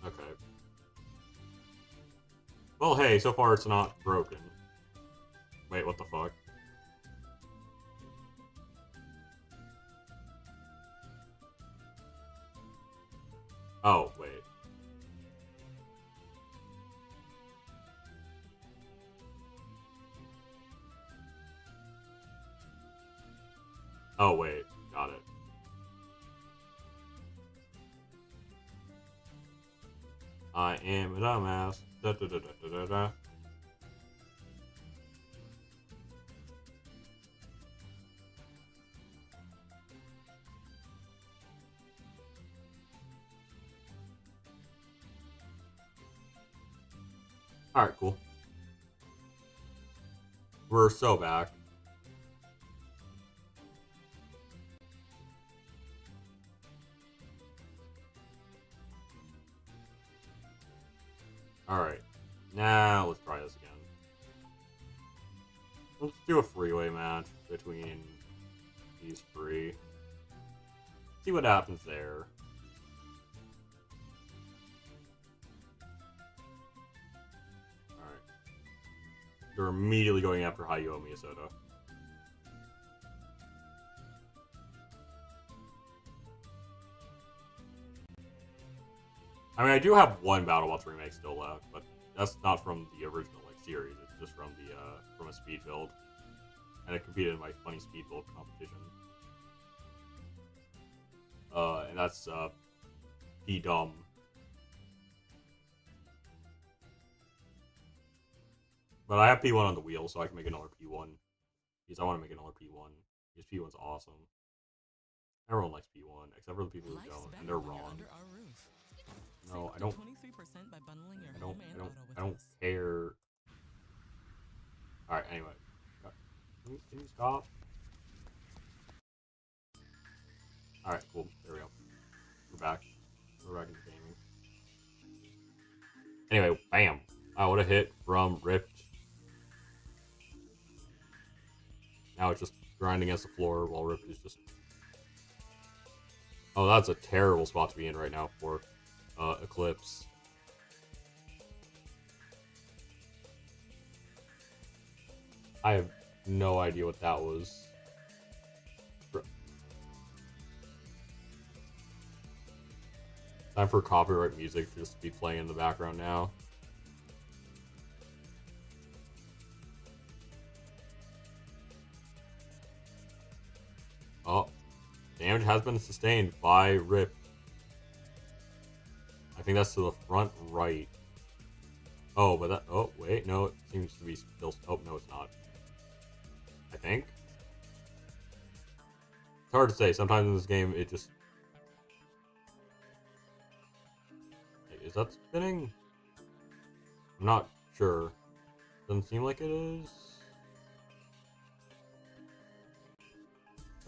Okay. Well, hey, so far it's not broken. Wait, what the fuck? Oh, wait. Oh, wait. Got it. I am a dumbass. Da, da, da, da, da, da, da. Alright, cool. We're so back. Alright. Now let's try this again. Let's do a freeway match between these three. See what happens there. Alright. They're immediately going after Hayao Miyamoto. I mean, I do have one BattleBots remake still left, but that's not from the original series. It's just from the from a speed build, and it competed in my funny speed build competition. And that's P Dumb. But I have P1 on the wheel, so I can make another P1 because I want to make another P1 because P1's awesome. Everyone likes P1 except for the people who don't, and they're wrong. No, I don't. I don't care. All right. Anyway, can you stop? All right. Cool. There we go. We're back. We're back into gaming. Anyway, bam! Wow, what a hit from Ripped. Now it's just grinding against the floor while Ripped is just. Oh, that's a terrible spot to be in right now for Eclipse. I have no idea what that was. Time for copyright music to just be playing in the background now. Oh, damage has been sustained by Rip. I think that's to the front right. Oh, but that. Oh, wait, no, it seems to be still. Oh, no, it's not. I think. It's hard to say. Sometimes in this game, it just. Is that spinning? I'm not sure. Doesn't seem like it is.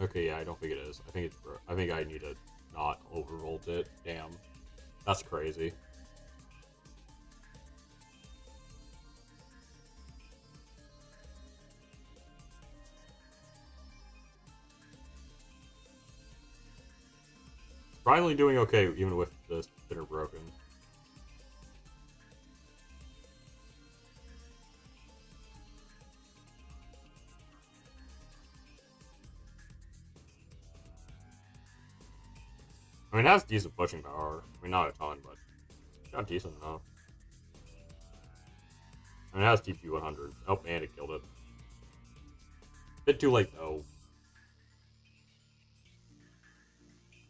Okay, yeah, I don't think it is. I think it's. I think I need to not overvolt it. Damn, that's crazy. Finally doing okay, even with the spinner broken. I mean, it has decent pushing power. I mean, not a ton, but got decent enough. I mean, it has TP 100. Oh, and it killed it. Bit too late, though.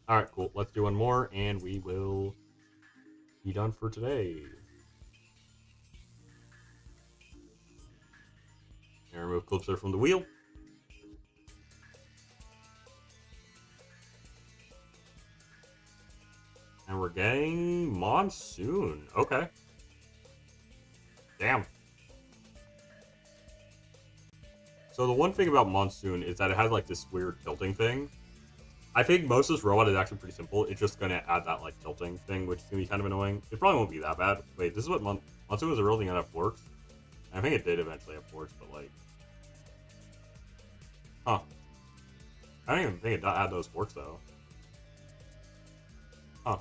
Alright, cool. Let's do one more, and we will be done for today. And remove Clipser from the wheel. And we're getting Monsoon. Okay. Damn. So the one thing about Monsoon is that it has like this weird tilting thing. I think most of this robot is actually pretty simple. It's just gonna add that like tilting thing, which is gonna be kind of annoying. It probably won't be that bad. Wait, this is what Monsoon was a real thing that have forks? I think it did eventually have forks, but like... Huh. I don't even think it had those forks though. Huh.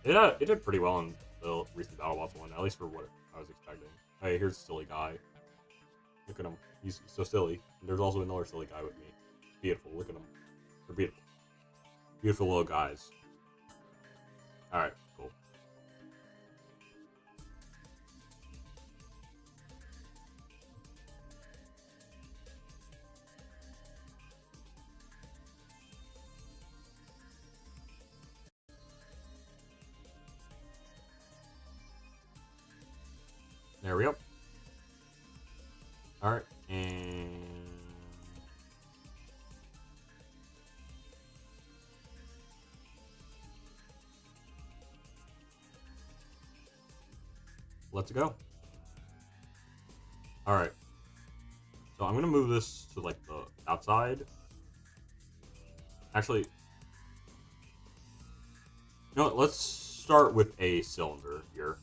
It did pretty well in the recent BattleBots one, at least for what I was expecting. Hey, here's a silly guy. Look at him. He's so silly. And there's also another silly guy with me. Beautiful. Look at him. They're beautiful. Beautiful little guys. Alright, cool. There we go. Alright, and... let's go. Alright. So I'm gonna move this to like the outside. Actually, no, let's start with a cylinder here.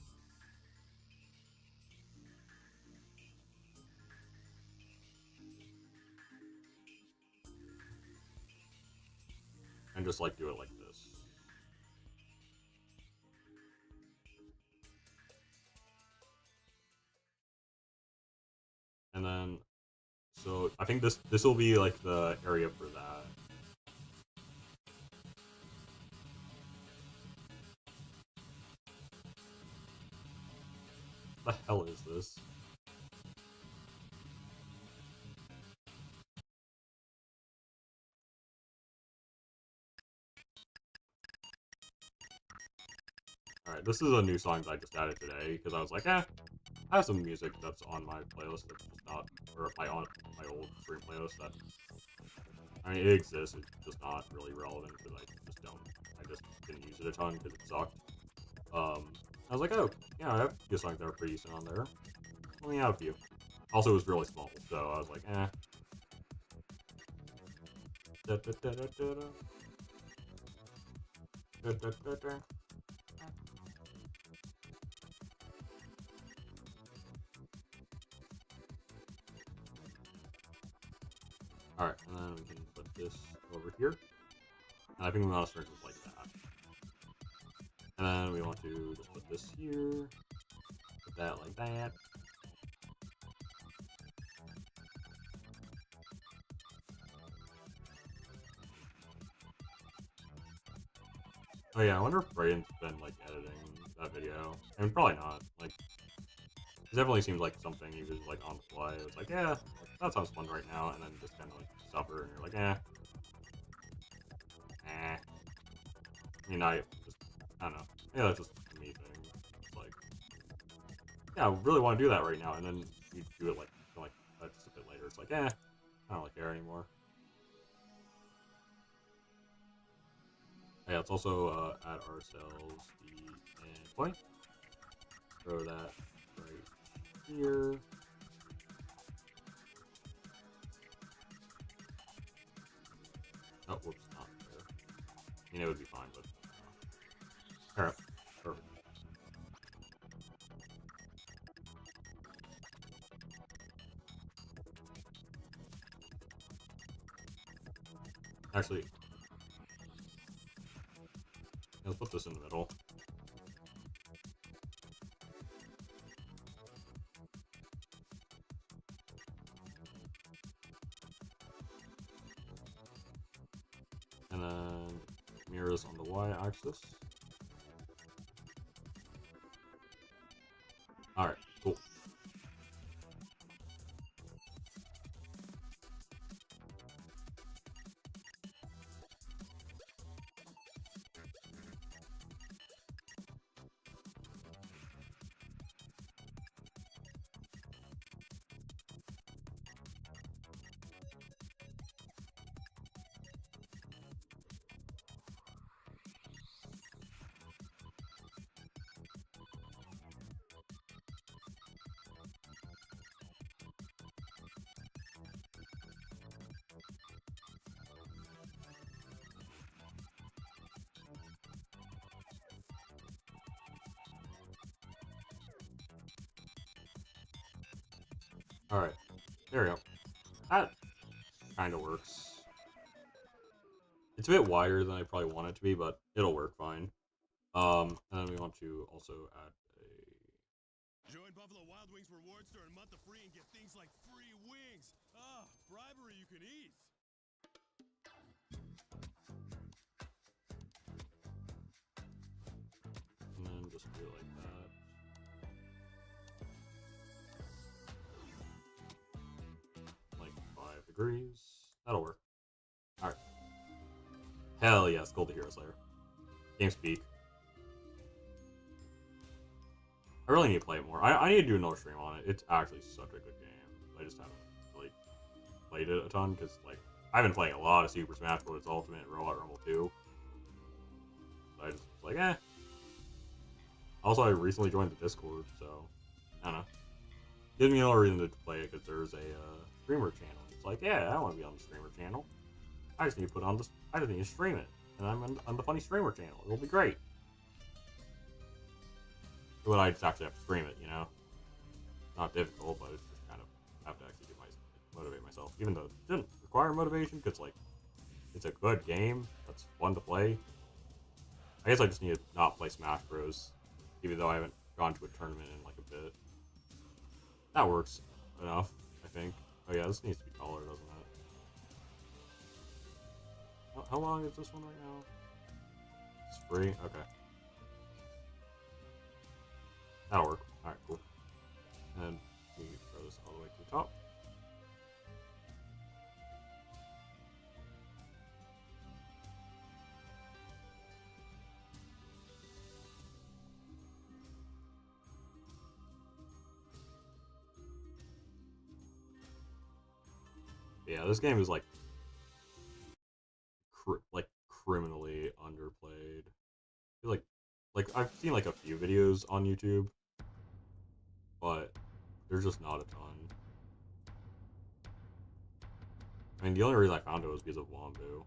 And just like do it like this. And then, so I think this will be like the area for that. What the hell is this? Alright, this is a new song that I just added today, because I was like, I have some music that's on my playlist that's just not, or my old stream playlist that, I mean, it exists, it's just not really relevant, because I just didn't use it a ton, because it sucked. I was like, oh, yeah, I have a few songs that are pretty decent on there. Let me have a few. Also, it was really small, so I was like, eh. Da, da, da, da, da, da. Da, da, da, da. Alright, and then we can put this over here. And I think we want to start just like that. And then we want to just put this here. Put that like that. Oh yeah, I wonder if Brayden's been like editing that video. I mean, probably not. Like, it definitely seems like something he was like on the fly. It was like, yeah, that sounds fun right now, and then just kind of like suffer, and you're like, eh. I mean, I don't know. Yeah, that's just a me thing. It's like, yeah, I really want to do that right now, and then you do it like just a bit later. It's like, I don't really care anymore. Yeah, let's also add ourselves the endpoint. Throw that right here. Oh, whoops, not there. I mean, it would be fine, but... Alright, perfect. Actually, let's put this in the middle. And then mirrors on the y-axis. Alright, cool. Alright, there we go. That kind of works. It's a bit wider than I probably want it to be, but it'll work fine. And then we want to also add a... Join Buffalo Wild Wings rewards during a month of free and get things like free wings. Ah, bribery you can ease. And then just do it like that. Like 5 degrees. That'll work. Alright. Hell yes, Gold the Hero Slayer. Game speak. I really need to play it more. I need to do another stream on it. It's actually such a good game. I just haven't really played it a ton because, like, I've been playing a lot of Super Smash Bros. Ultimate and Robot Rumble 2. So I just was like, eh. Also, I recently joined the Discord, so I don't know. Gives me another reason to play it because there's a streamer channel. It's like, yeah, I don't want to be on the streamer channel. I just need to put on this. I just need to stream it, and I'm on the funny streamer channel. It'll be great. But I just actually have to stream it, you know. Not difficult, but it's just kind of have to actually motivate myself. Even though it didn't require motivation, because like it's a good game that's fun to play. I guess I just need to not play Smash Bros. Even though I haven't gone to a tournament in like a bit. That works enough, I think. Oh yeah, this needs to be taller, doesn't it? How long is this one right now? It's free? Okay. That'll work. Alright, cool. And we throw this all the way to the top. Yeah, this game is like criminally underplayed. I feel like I've seen like a few videos on YouTube, but there's just not a ton. I mean, the only reason I found it was because of Wombu.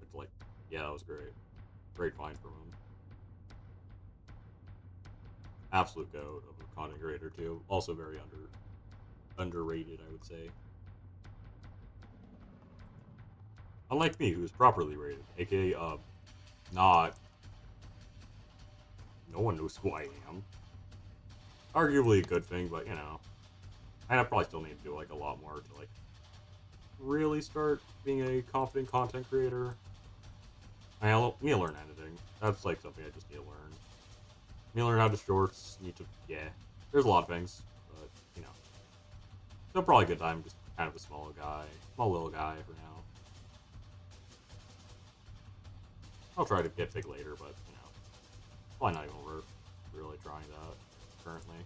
It's like, yeah, that was great. Great find from him. Absolute goat of a content creator too. Also very underrated, I would say. Unlike me, who's properly rated, aka not. No one knows who I am. Arguably a good thing, but you know, I probably still need to do like a lot more to like really start being a confident content creator. I need to learn editing. That's like something I just need to learn. Need to learn how to shorts. Need to There's a lot of things, but you know, still probably a good time. Just kind of a small little guy for now. I'll try to get big later, but you know, probably not even worth really trying that currently.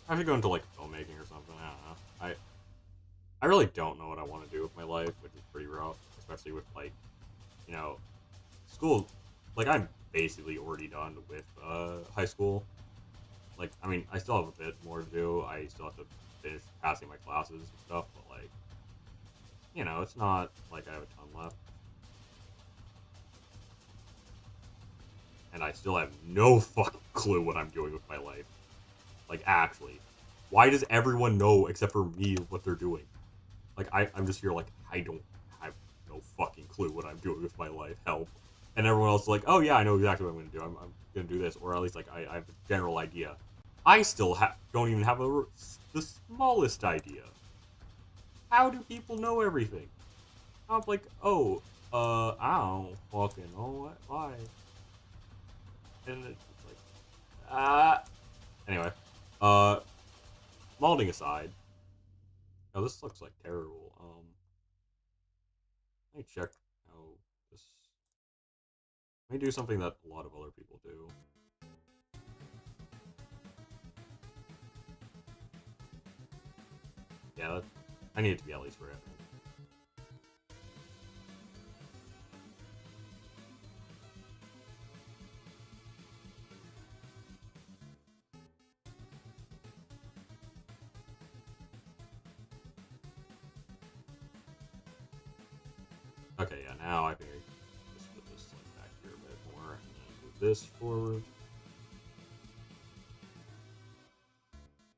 I should go into like filmmaking or something. I don't know. I really don't know what I want to do with my life, which is pretty rough, especially with like, you know, school like, I'm basically already done with high school. Like, I mean, I still have a bit more to do. I still have to finish passing my classes and stuff, but, like, you know, it's not like I have a ton left. And I still have no fucking clue what I'm doing with my life. Like, actually. Why does everyone know, except for me, what they're doing? Like, I'm just here like, I don't have no fucking clue what I'm doing with my life. Help. And everyone else is like, oh yeah, I know exactly what I'm going to do. I'm going to do this. Or at least, like, I have a general idea. I still don't even have the smallest idea. How do people know everything? I'm like, oh, I don't fucking know why. And it's like, anyway, molding aside. Oh, this looks like terrible. Let me check how this. Let me do something that a lot of other people do. Yeah, I need it to be at least for it. Okay, yeah, now I think I can just put this like back here a bit more, and then move this forward.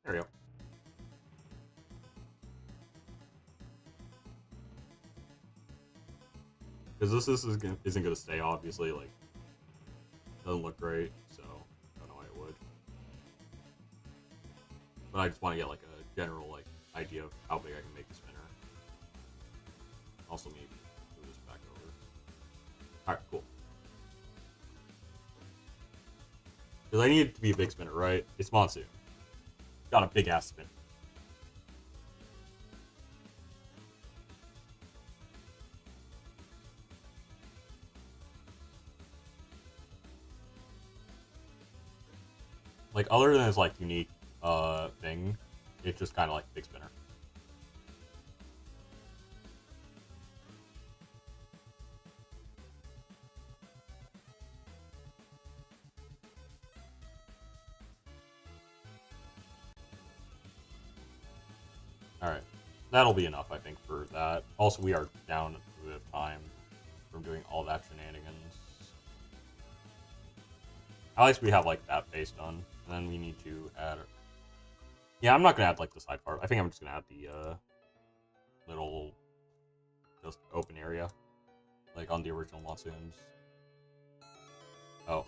There we go. Because this isn't going to stay, obviously, like, doesn't look great, so I don't know why it would. But I just want to get, like, a general, like, idea of how big I can make the spinner. Also, maybe move this back over. Alright, cool. Because I need it to be a big spinner, right? It's Monsoon. Got a big-ass spinner. Like, other than its, like, unique, thing, it's just kind of like a big spinner. Alright. That'll be enough, I think, for that. Also, we are down a bit of time from doing all that shenanigans. At least we have, like, that face done. And then we need to add... Yeah, I'm not going to add, like, the side part. I think I'm just going to add the, little... just open area. Like, on the original Monsoons. Oh.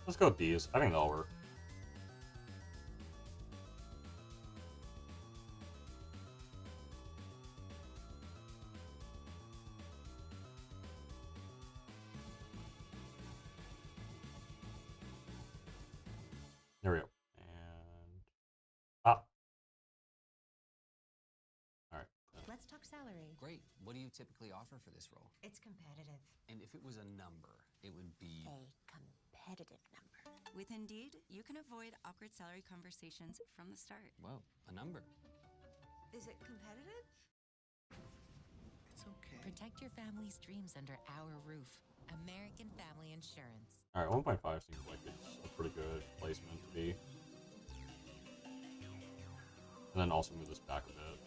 Let's go with these. I think they'll work. There we go. And... Ah. Alright. Let's talk salary. Great. What do you typically offer for this role? It's competitive. And if it was a number, it would be... A competitive number. With Indeed, you can avoid awkward salary conversations from the start. Well, a number. Is it competitive? It's okay. Protect your family's dreams under our roof. American Family Insurance. Alright, 1.5 seems like it's a pretty good placement to be. And then also move this back a bit.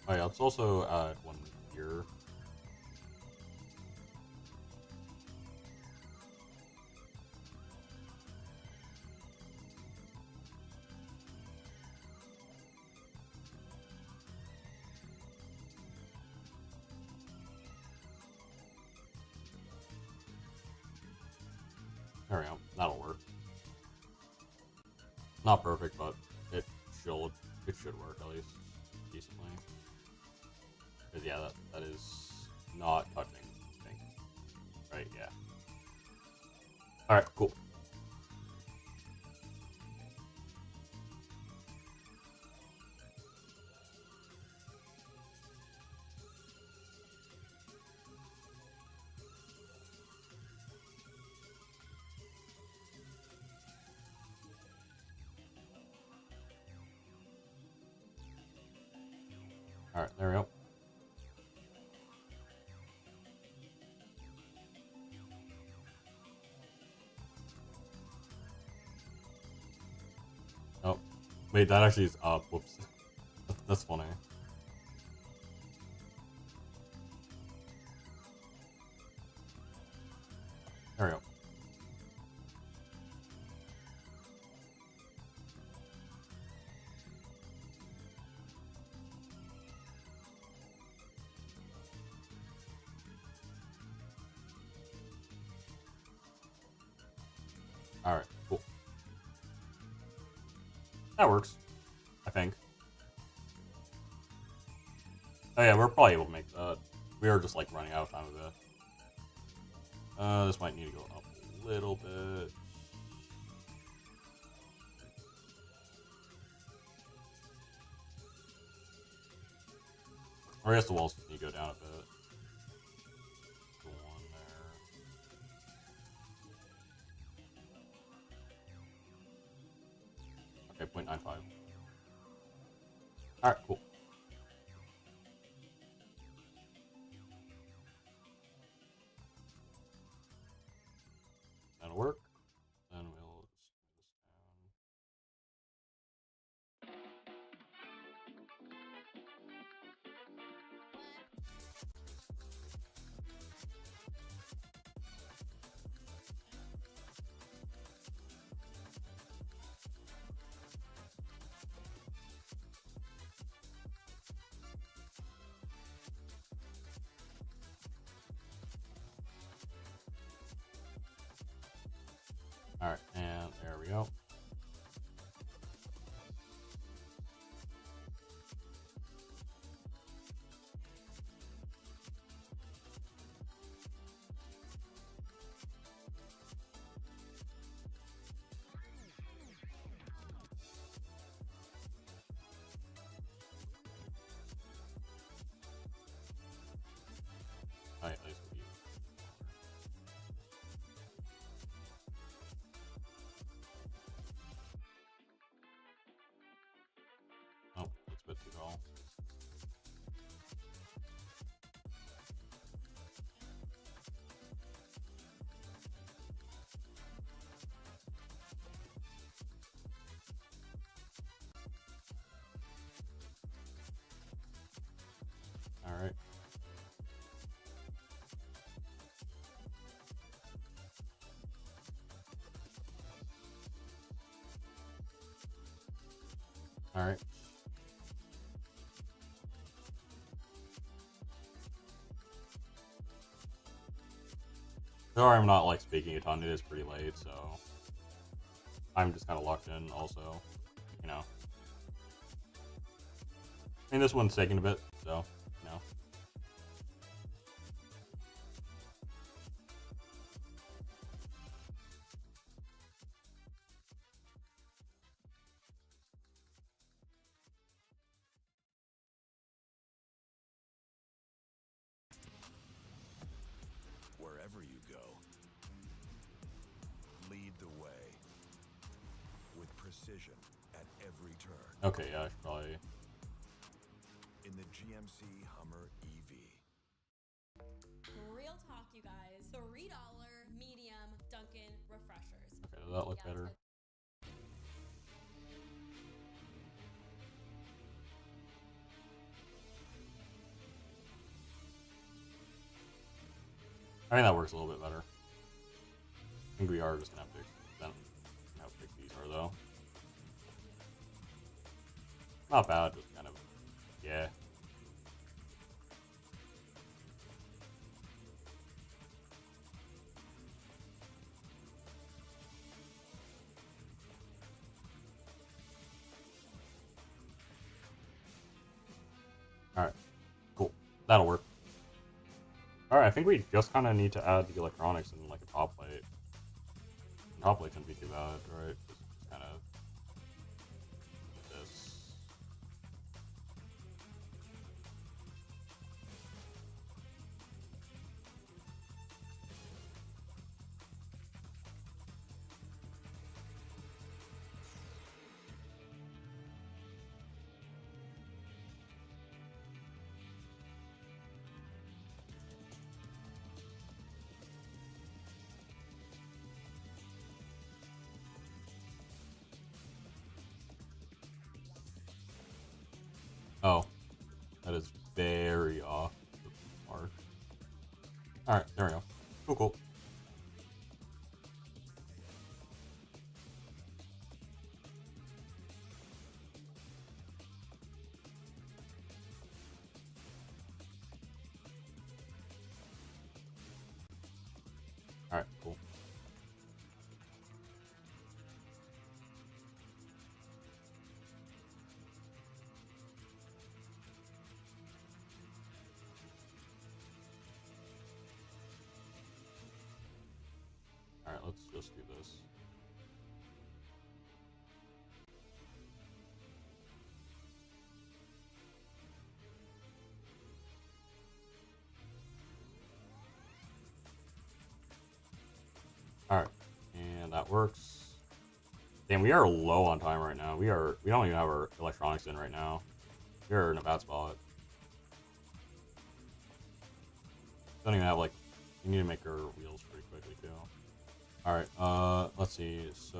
Oh yeah, let's also add one here. There we go. That'll work. Not perfect, but it should work at least decently. Because yeah, that is not touching, I think. Right, yeah. Alright, cool. Alright, there we go. Oh, wait, that actually is up. Whoops. That's funny. There we go. Alright, cool. That works, I think. Oh yeah, we're probably able to make that. We are just like running out of time a bit. This might need to go up a little bit. Or I guess the walls just need to go down a bit. Go on there. Okay, 0.95. Alright, cool. That'll work. Then we'll just move this down. Alright, and there we go. Oh, yeah, these will be. Oh, that's a bit too tall. Alright. Alright. Sorry, I'm not like speaking a ton. It is pretty late, so I'm just kind of locked in. Also, you know, I mean, this one's taking a bit, so you know. Wherever you go, lead the way with precision at every turn. Okay, yeah, I should probably. In the GMC Hummer EV. Real talk, you guys. $3 medium Dunkin' refreshers. Okay, does that look better? I think that works a little bit better. I think we are just gonna have to extend how big these are, though. Not bad, just kind of, yeah. Alright, cool. That'll work. Alright, I think we just kind of need to add the electronics and like a top plate. The top plate shouldn't be too bad, right? Just kind of this. very off the mark. Alright, there we go. Cool, cool. Alright, cool. Alright, let's just do this. Alright, and that works. Damn, we are low on time right now. We don't even have our electronics in right now. We're in a bad spot. Don't even have, like, we need to make our wheels pretty quickly too. Alright, let's see. So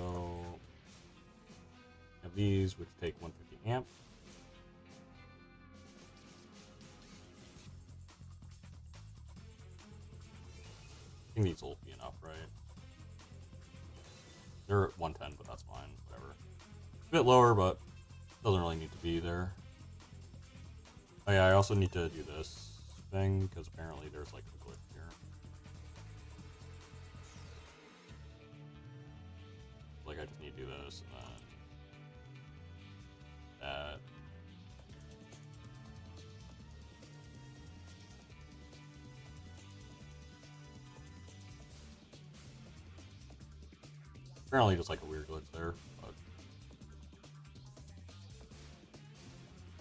we have these which take 150 amp. I think these will be enough, right? They're at 110, but that's fine. Whatever. A bit lower, but doesn't really need to be there. Oh yeah, I also need to do this thing because apparently there's like a glitch here. Like I just need to do this and then that. Apparently just like a weird glitch there, but...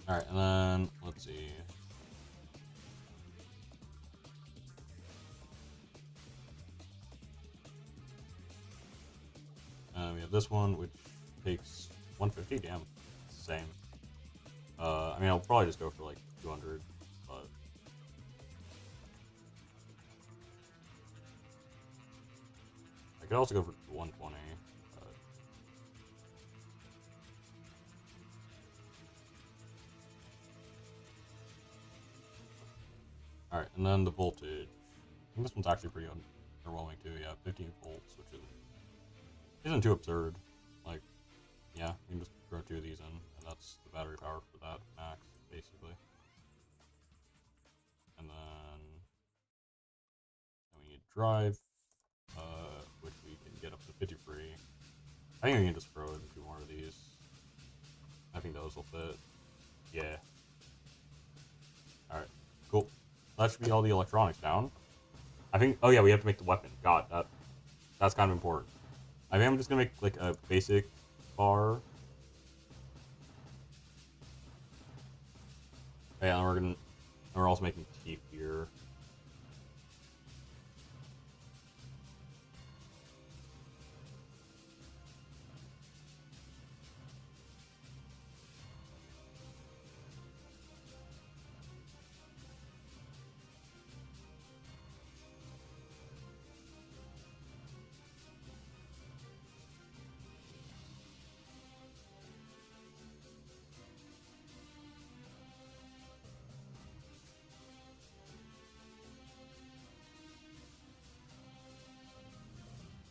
Alright, and then, let's see. We have this one, which takes 150, damn, it's the same. I mean, I'll probably just go for like 200, but... I could also go for 120. Alright, and then the voltage. I think this one's actually pretty underwhelming too. Yeah, 15 volts, which isn't too absurd. Like, yeah, you can just throw 2 of these in, and that's the battery power for that max, basically. And then we need drive, which we can get up to 53. I think we can just throw in 2 more of these. I think those will fit. Yeah. Alright, cool. That should be all the electronics down. I think, oh yeah, we have to make the weapon. God, that's kind of important. I think I'm just gonna make like a basic bar. Yeah, and we're also making teeth here.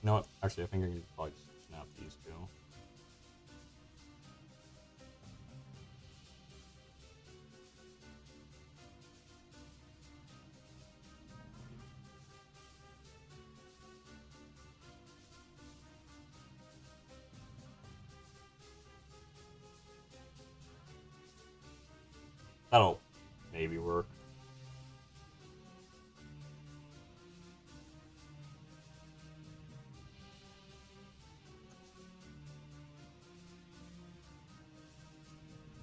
You know what? Actually, I think I can probably just snap these two. That'll maybe work.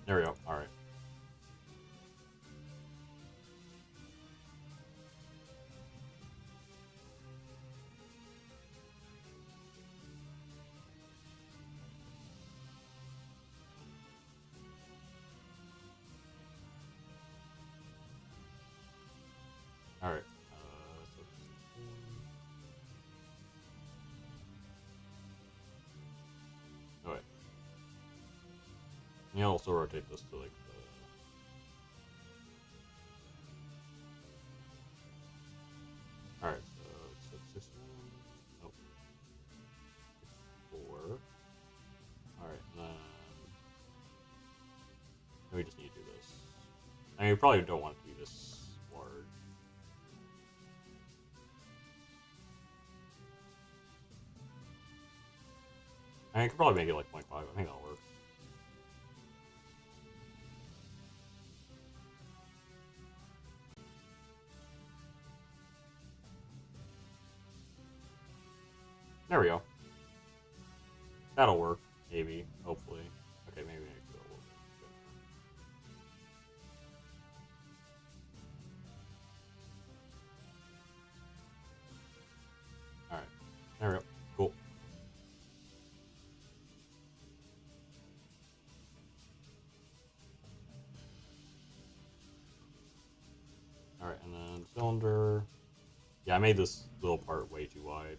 There we go. All right. All right. So oh wait. Yeah, I'll also rotate this to like the I mean, you probably don't want it to be this large. I mean, you could probably make it like 0.5. I think that'll work. There we go. That'll work, maybe, hopefully. Okay, maybe I need to go a little bit. Alright, there we go. Cool. Alright, and then cylinder. Yeah, I made this little part way too wide.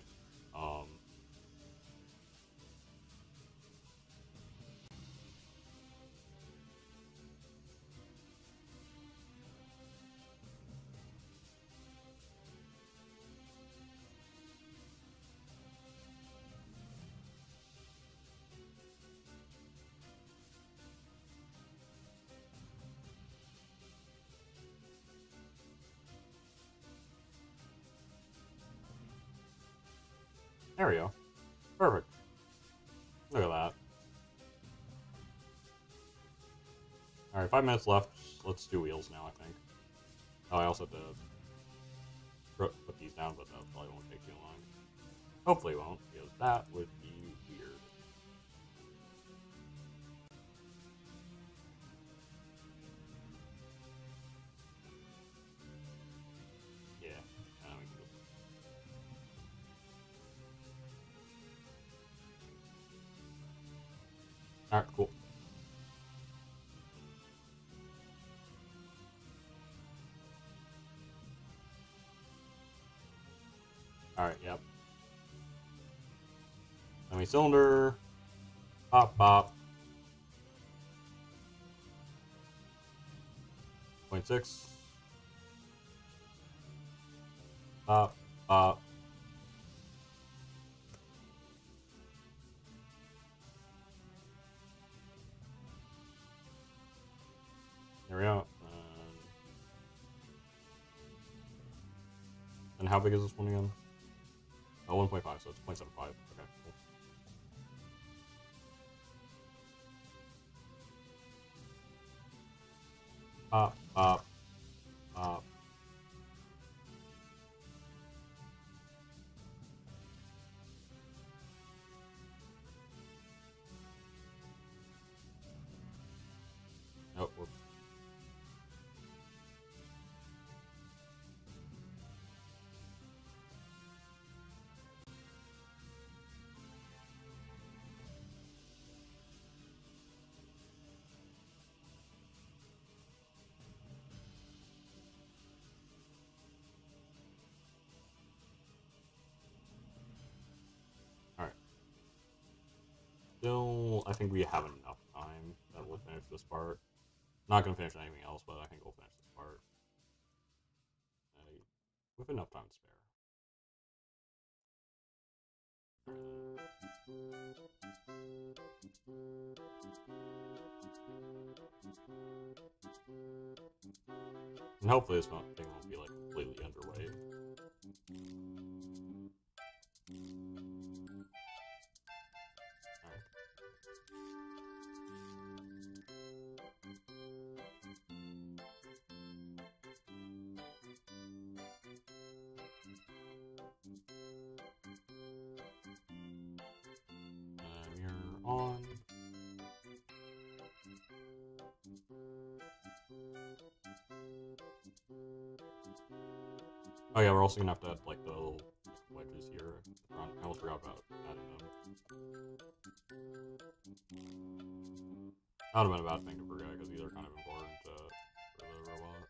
There we go. Perfect. Look at that. Alright, 5 minutes left. Let's do wheels now, I think. Oh, I also have to put these down, but that probably won't take too long. Hopefully it won't, because that would be weird. Yeah, we can just... Alright, cool. Alright, yep. Semi-cylinder. Pop, pop. 0.6. Pop, pop. There we go. And how big is this one again? Oh, 1.5, so it's 0.75. Okay, cool. Pop, pop, pop. Oh, whoops. Alright. Still, I think we have enough time that we'll finish this part. Not gonna finish anything else, but I think we'll finish this part. With enough time to spare. And hopefully this thing won't be like completely underweight. We're on. Oh yeah, we're also gonna have to add like the little wedges here at the front. I almost forgot about adding them. That would have been a bad thing to forget because these are kind of important for the robot.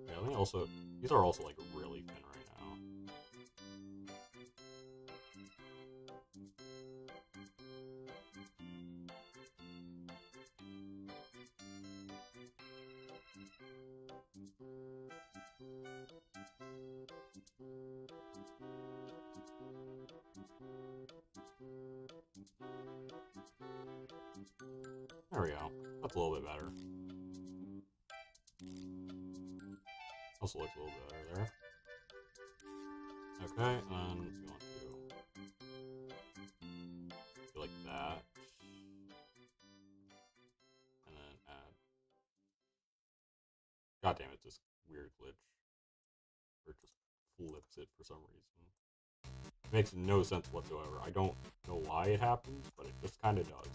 Yeah, I think also these are also like really thin right now. There we go. That's a little bit better. Also looks a little bit better there. Okay, and then we want to do like that. And then add. God damn it, this weird glitch. Or it just flips it for some reason. It makes no sense whatsoever. I don't know why it happens, but it just kind of does.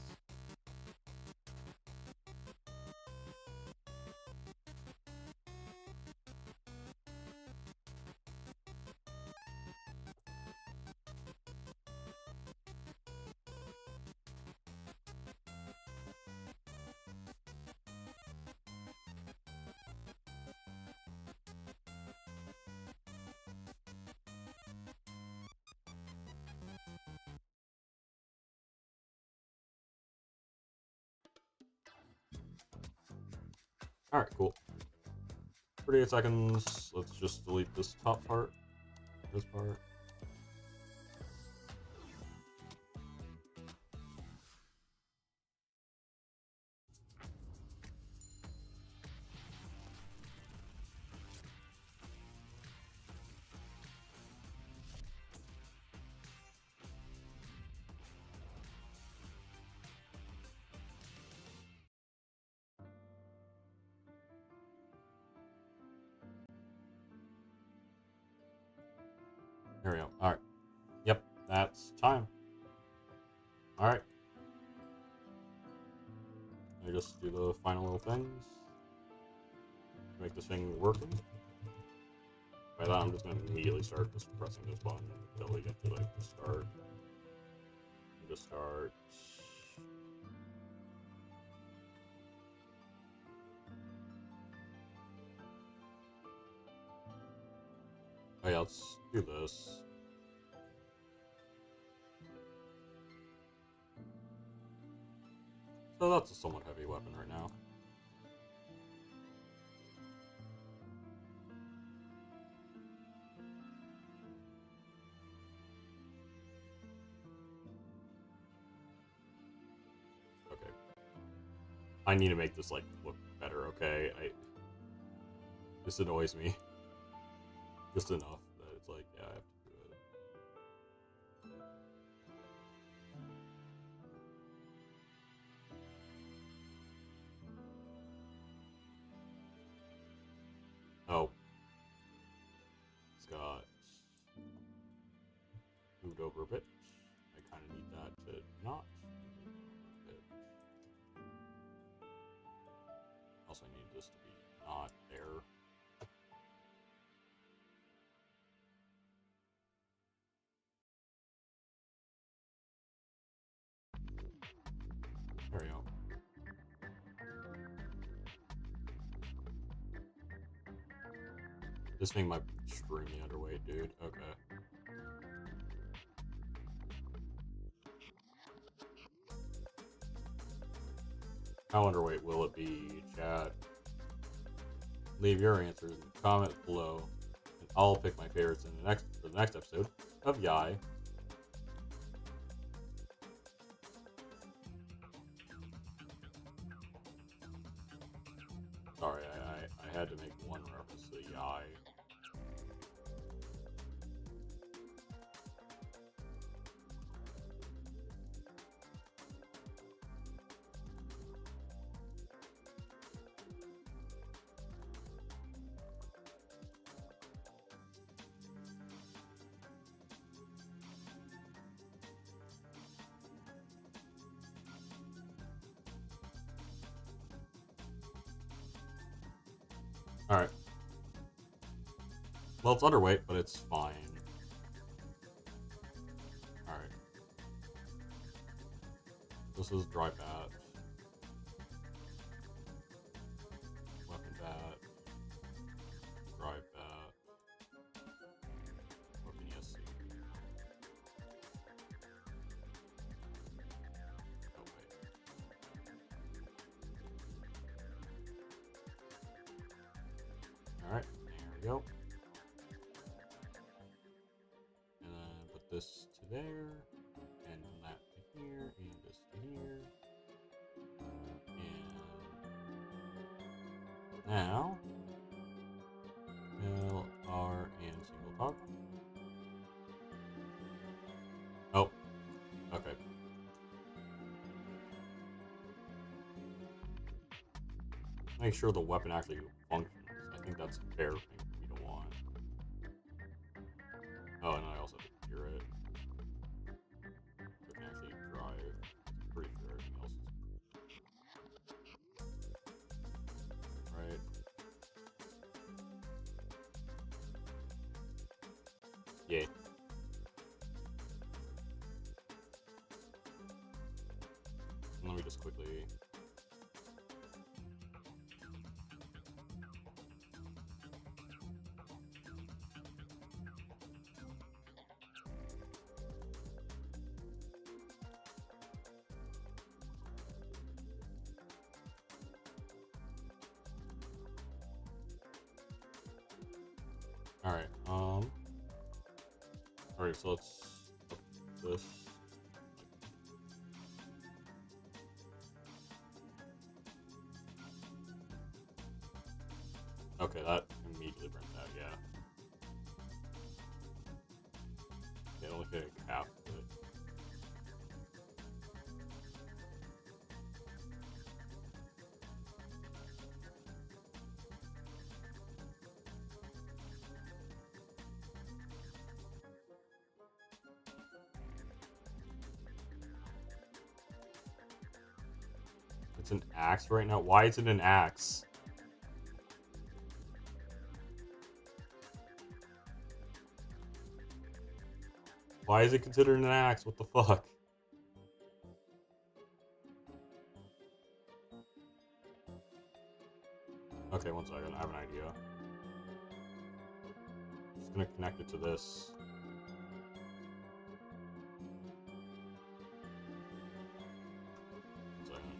Alright, cool. 38 seconds. Let's just delete this top part. This part. There we go. Alright. Yep, that's time. Alright. Let me just do the final little things. Make this thing working. By that, I'm just going to immediately start just pressing this button until we get to like the start. And just start. Oh yeah, let's do this. So that's a somewhat heavy weapon right now. Okay. I need to make this like look better, okay? This annoys me. Just enough that it's like, yeah, I have to do it. Oh. It's got moved over a bit. I kind of need that to not move over a bit. Also, I need this to be not there. There we go. This thing might be extremely underweight, dude. Okay. How underweight will it be, chat? Leave your answers in the comments below, and I'll pick my favorites in the next episode of Yai. Sorry, I had to make one reference to Yai. Alright. Well, it's underweight, but it's fine. Alright. This is dry bat. Weapon bat. Dry bat. Weapon ESC. Oh, wait. Alright, there we go. And then put this to there, and that to here, and this to here, Now, L, R, and single toggle. Oh, okay. Make sure the weapon actually functions. I think that's a fair thing for me to want. Oh, and I also have to gear it. So it can actually drive. I'm pretty sure everything else is right. Yeah. Let me just quickly. Alright, alright, so let's up this. Okay, that immediately burnt that, yeah. Yeah, only hitting half of it. It's an axe right now? Why is it an axe? Why is it considered an axe? What the fuck? Okay, one second. I have an idea. Just gonna connect it to this. One second.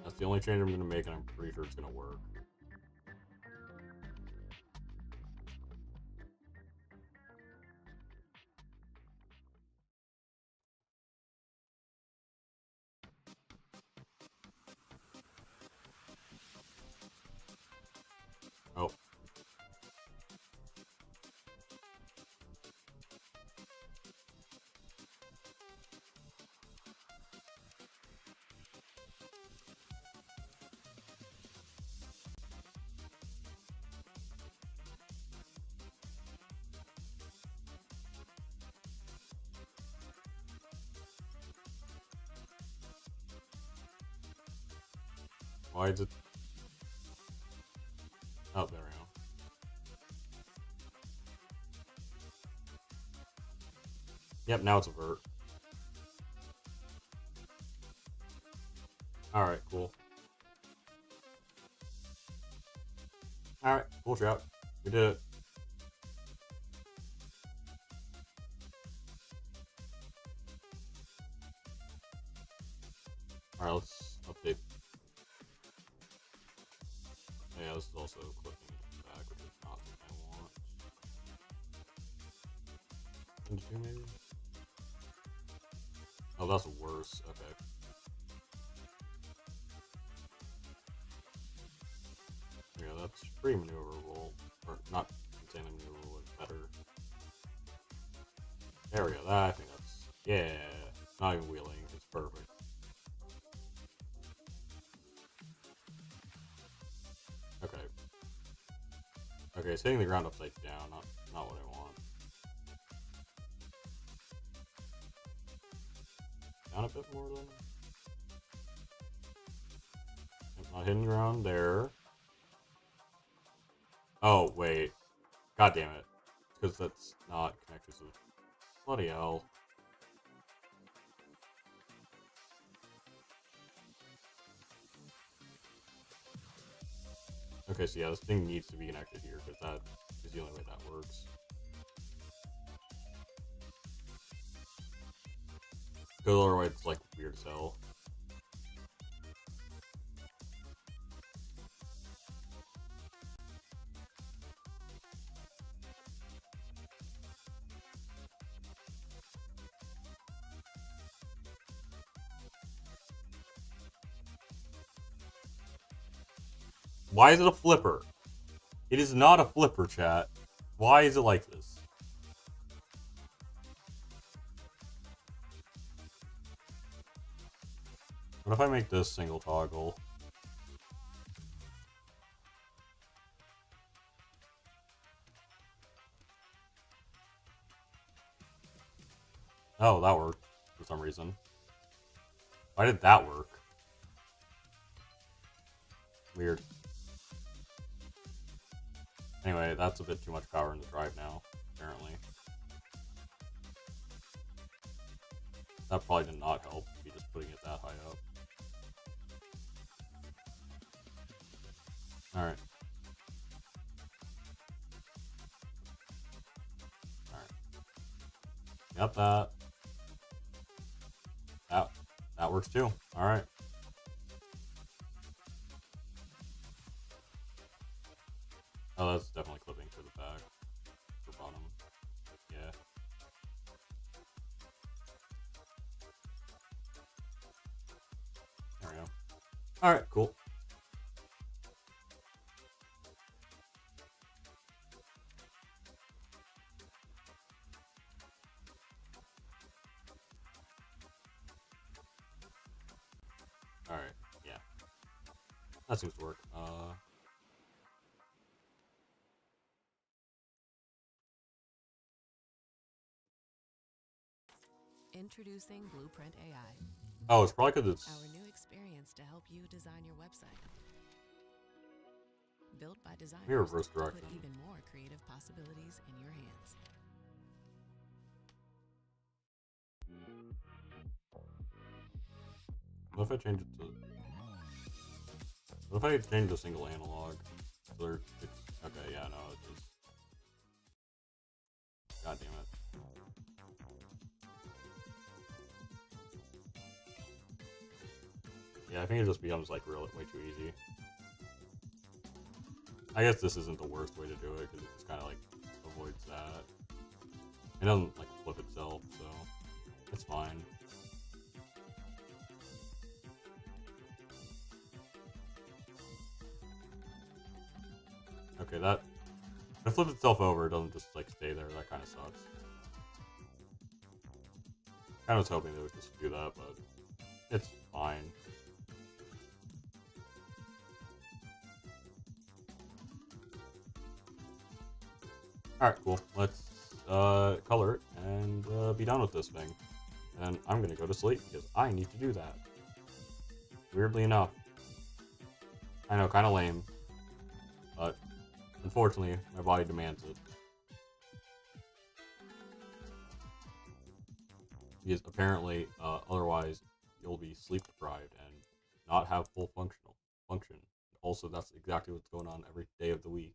That's the only change I'm gonna make, and I'm pretty sure it's gonna work. Oh. Why is it? Oh, there we go. Yep, now it's a vert. Alright, cool. Alright, cool shot. We did it. Alright, let's update. Yeah, this is also clicking back, which is not what I want. 22 maybe? Oh, that's worse. Okay. Yeah, that's pretty maneuverable. Or not insanely maneuverable, but better. There we go. That, I think that's... Yeah. Not even wheeling. It's perfect. Okay. Okay, it's hitting the ground upside down. Not what I want. Down a bit more then? Not hitting the ground there. Oh, wait. God damn it. Because that's not connected to... Bloody hell. Okay, so yeah, this thing needs to be connected here, because that is the only way that works. Because otherwise it's like weird as hell. Why is it a flipper? It is not a flipper, chat. Why is it like this? What if I make this single toggle? Oh, that worked for some reason. Why did that work? Weird. Anyway, that's a bit too much power in the drive now, apparently. That probably did not help, me just putting it that high up. Alright. Alright. Got that. That works too. Alright. Oh, that's definitely clipping for the back. For bottom. Yeah. There we go. Alright, cool. Alright, yeah. That seems to work. Introducing Blueprint AI. Oh, it's probably because it's... Our new experience to help you design your website. Built by designers Let me reverse to direct put them. even more creative possibilities in your hands. What if I change it to... What if I change to single analog? Okay, yeah, no, it is... God damn it. Yeah, I think it just becomes, like, way too easy. I guess this isn't the worst way to do it, because it just kind of, like, avoids that. It doesn't, like, flip itself, so it's fine. Okay, that... If it flips itself over, it doesn't just, like, stay there. That kind of sucks. I was hoping they would just do that, but it's fine. Alright, cool. Let's color it and be done with this thing. And I'm gonna go to sleep because I need to do that. Weirdly enough. I know, kind of lame. But unfortunately, my body demands it. Because apparently, otherwise, you'll be sleep deprived and not have full function. Also, that's exactly what's going on every day of the week.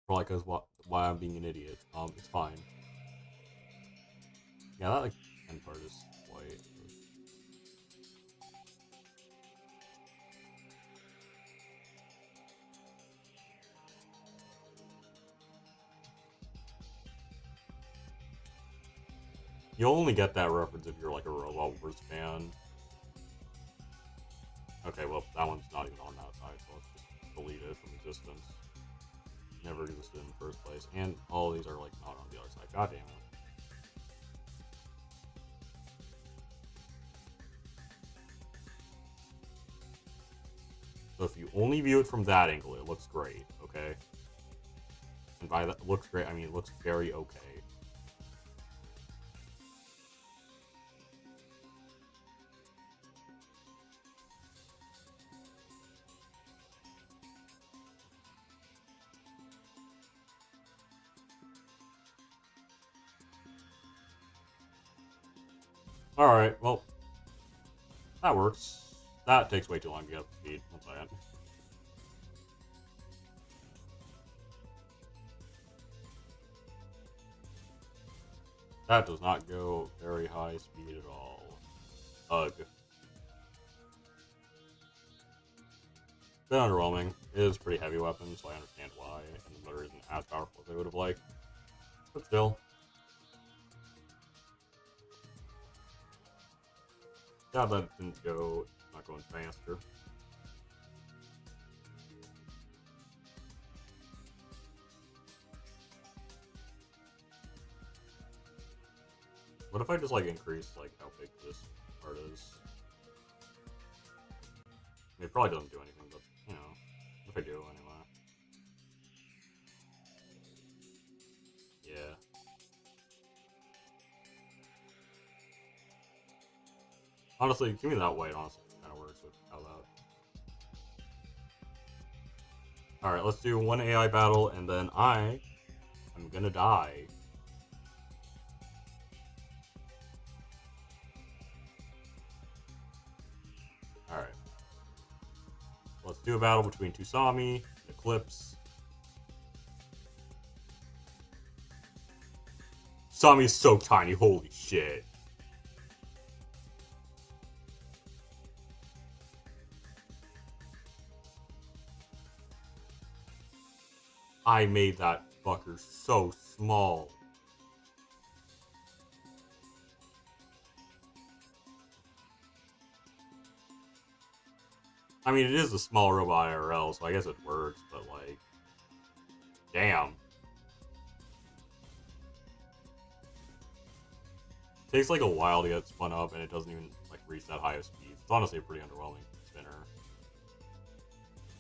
Probably because why I'm being an idiot. It's fine. Yeah, that like end part is white. You'll only get that reference if you're like a Robot Wars fan. Okay, well that one's not even on that side, so let's just delete it from existence. Never existed in the first place, and all these are like not on the other side. God damn it. So if you only view it from that angle, it looks great, okay? And by that, looks great, I mean it looks very okay. Alright, well, that works. That takes way too long to get up to speed. One second. That does not go very high speed at all. Ugh. Bit underwhelming. It is a pretty heavy weapon, so I understand why, and the motor isn't as powerful as I would have liked. But still. God, that didn't go, not going faster. What if I just, like, increase, like, how big this part is? I mean, it probably doesn't do anything, but, you know, if I do, anyway. Yeah. Honestly, give me that white, honestly. Kind of works with how that. Alright, let's do one AI battle, and then I am gonna die. Alright. Let's do a battle between Tusami, Eclipse. Tusami is so tiny, holy shit. I made that fucker so small. I mean, it is a small robot IRL, so I guess it works, but, like, damn. It takes, like, a while to get spun up, and it doesn't even, like, reach that high of speed. It's honestly a pretty underwhelming spinner.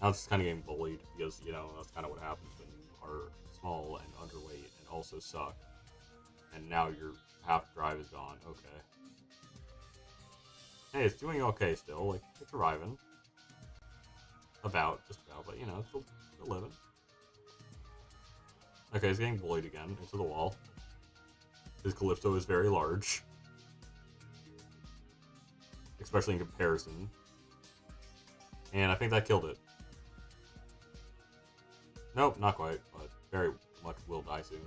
Now it's just kind of getting bullied, because, you know, that's kind of what happens when you are small and underweight and also suck. And now your half drive is gone. Okay. Hey, it's doing okay still. Like, it's surviving. Just about, but, you know, it's still living. Okay, it's getting bullied again into the wall. His Calypso is very large. Especially in comparison. And I think that killed it. Nope, not quite, but very much will die soon.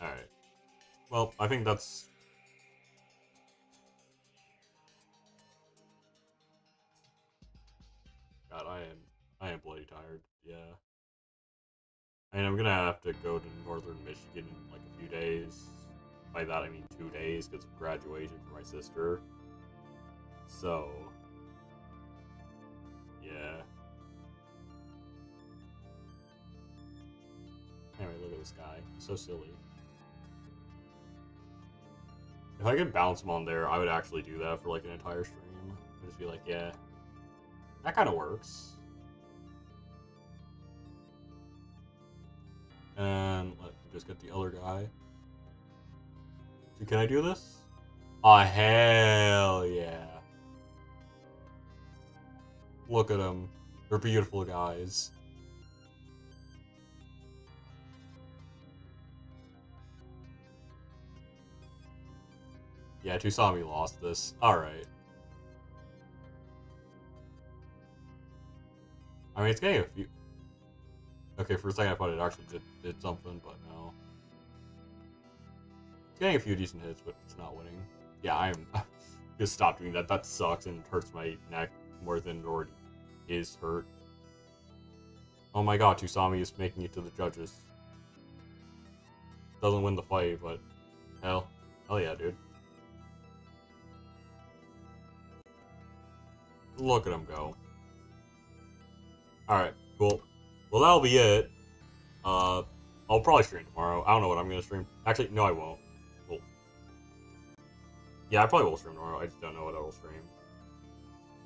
Alright. Well, I think that's... God, I am bloody tired. Yeah. And I'm gonna have to go to northern Michigan in like a few days. By that I mean 2 days, because of graduation for my sister. So... yeah. Anyway, look at this guy. He's so silly. If I could bounce him on there, I would actually do that for like an entire stream. I'd just be like, yeah, that kind of works. And let me just get the other guy. So can I do this? Oh, hell yeah. Look at them. They're beautiful guys. Yeah, Tusami lost this. Alright. I mean, it's getting a few... Okay, for a second I thought it actually did something, but no. It's getting a few decent hits, but it's not winning. Yeah, I'm... just stop doing that. That sucks and hurts my neck more than it already is hurt. Oh my god, Tusami is making it to the judges. Doesn't win the fight, but... hell yeah, dude. Look at him go. Alright, cool. Well, that'll be it. I'll probably stream tomorrow. I don't know what I'm gonna stream. Actually, no, I won't. Cool. Yeah, I probably will stream tomorrow. I just don't know what I will stream.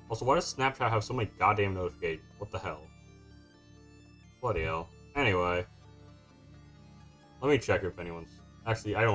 Also, why does Snapchat have so many goddamn notifications? What the hell? Bloody hell. Anyway. Let me check if anyone's... Actually, I don't...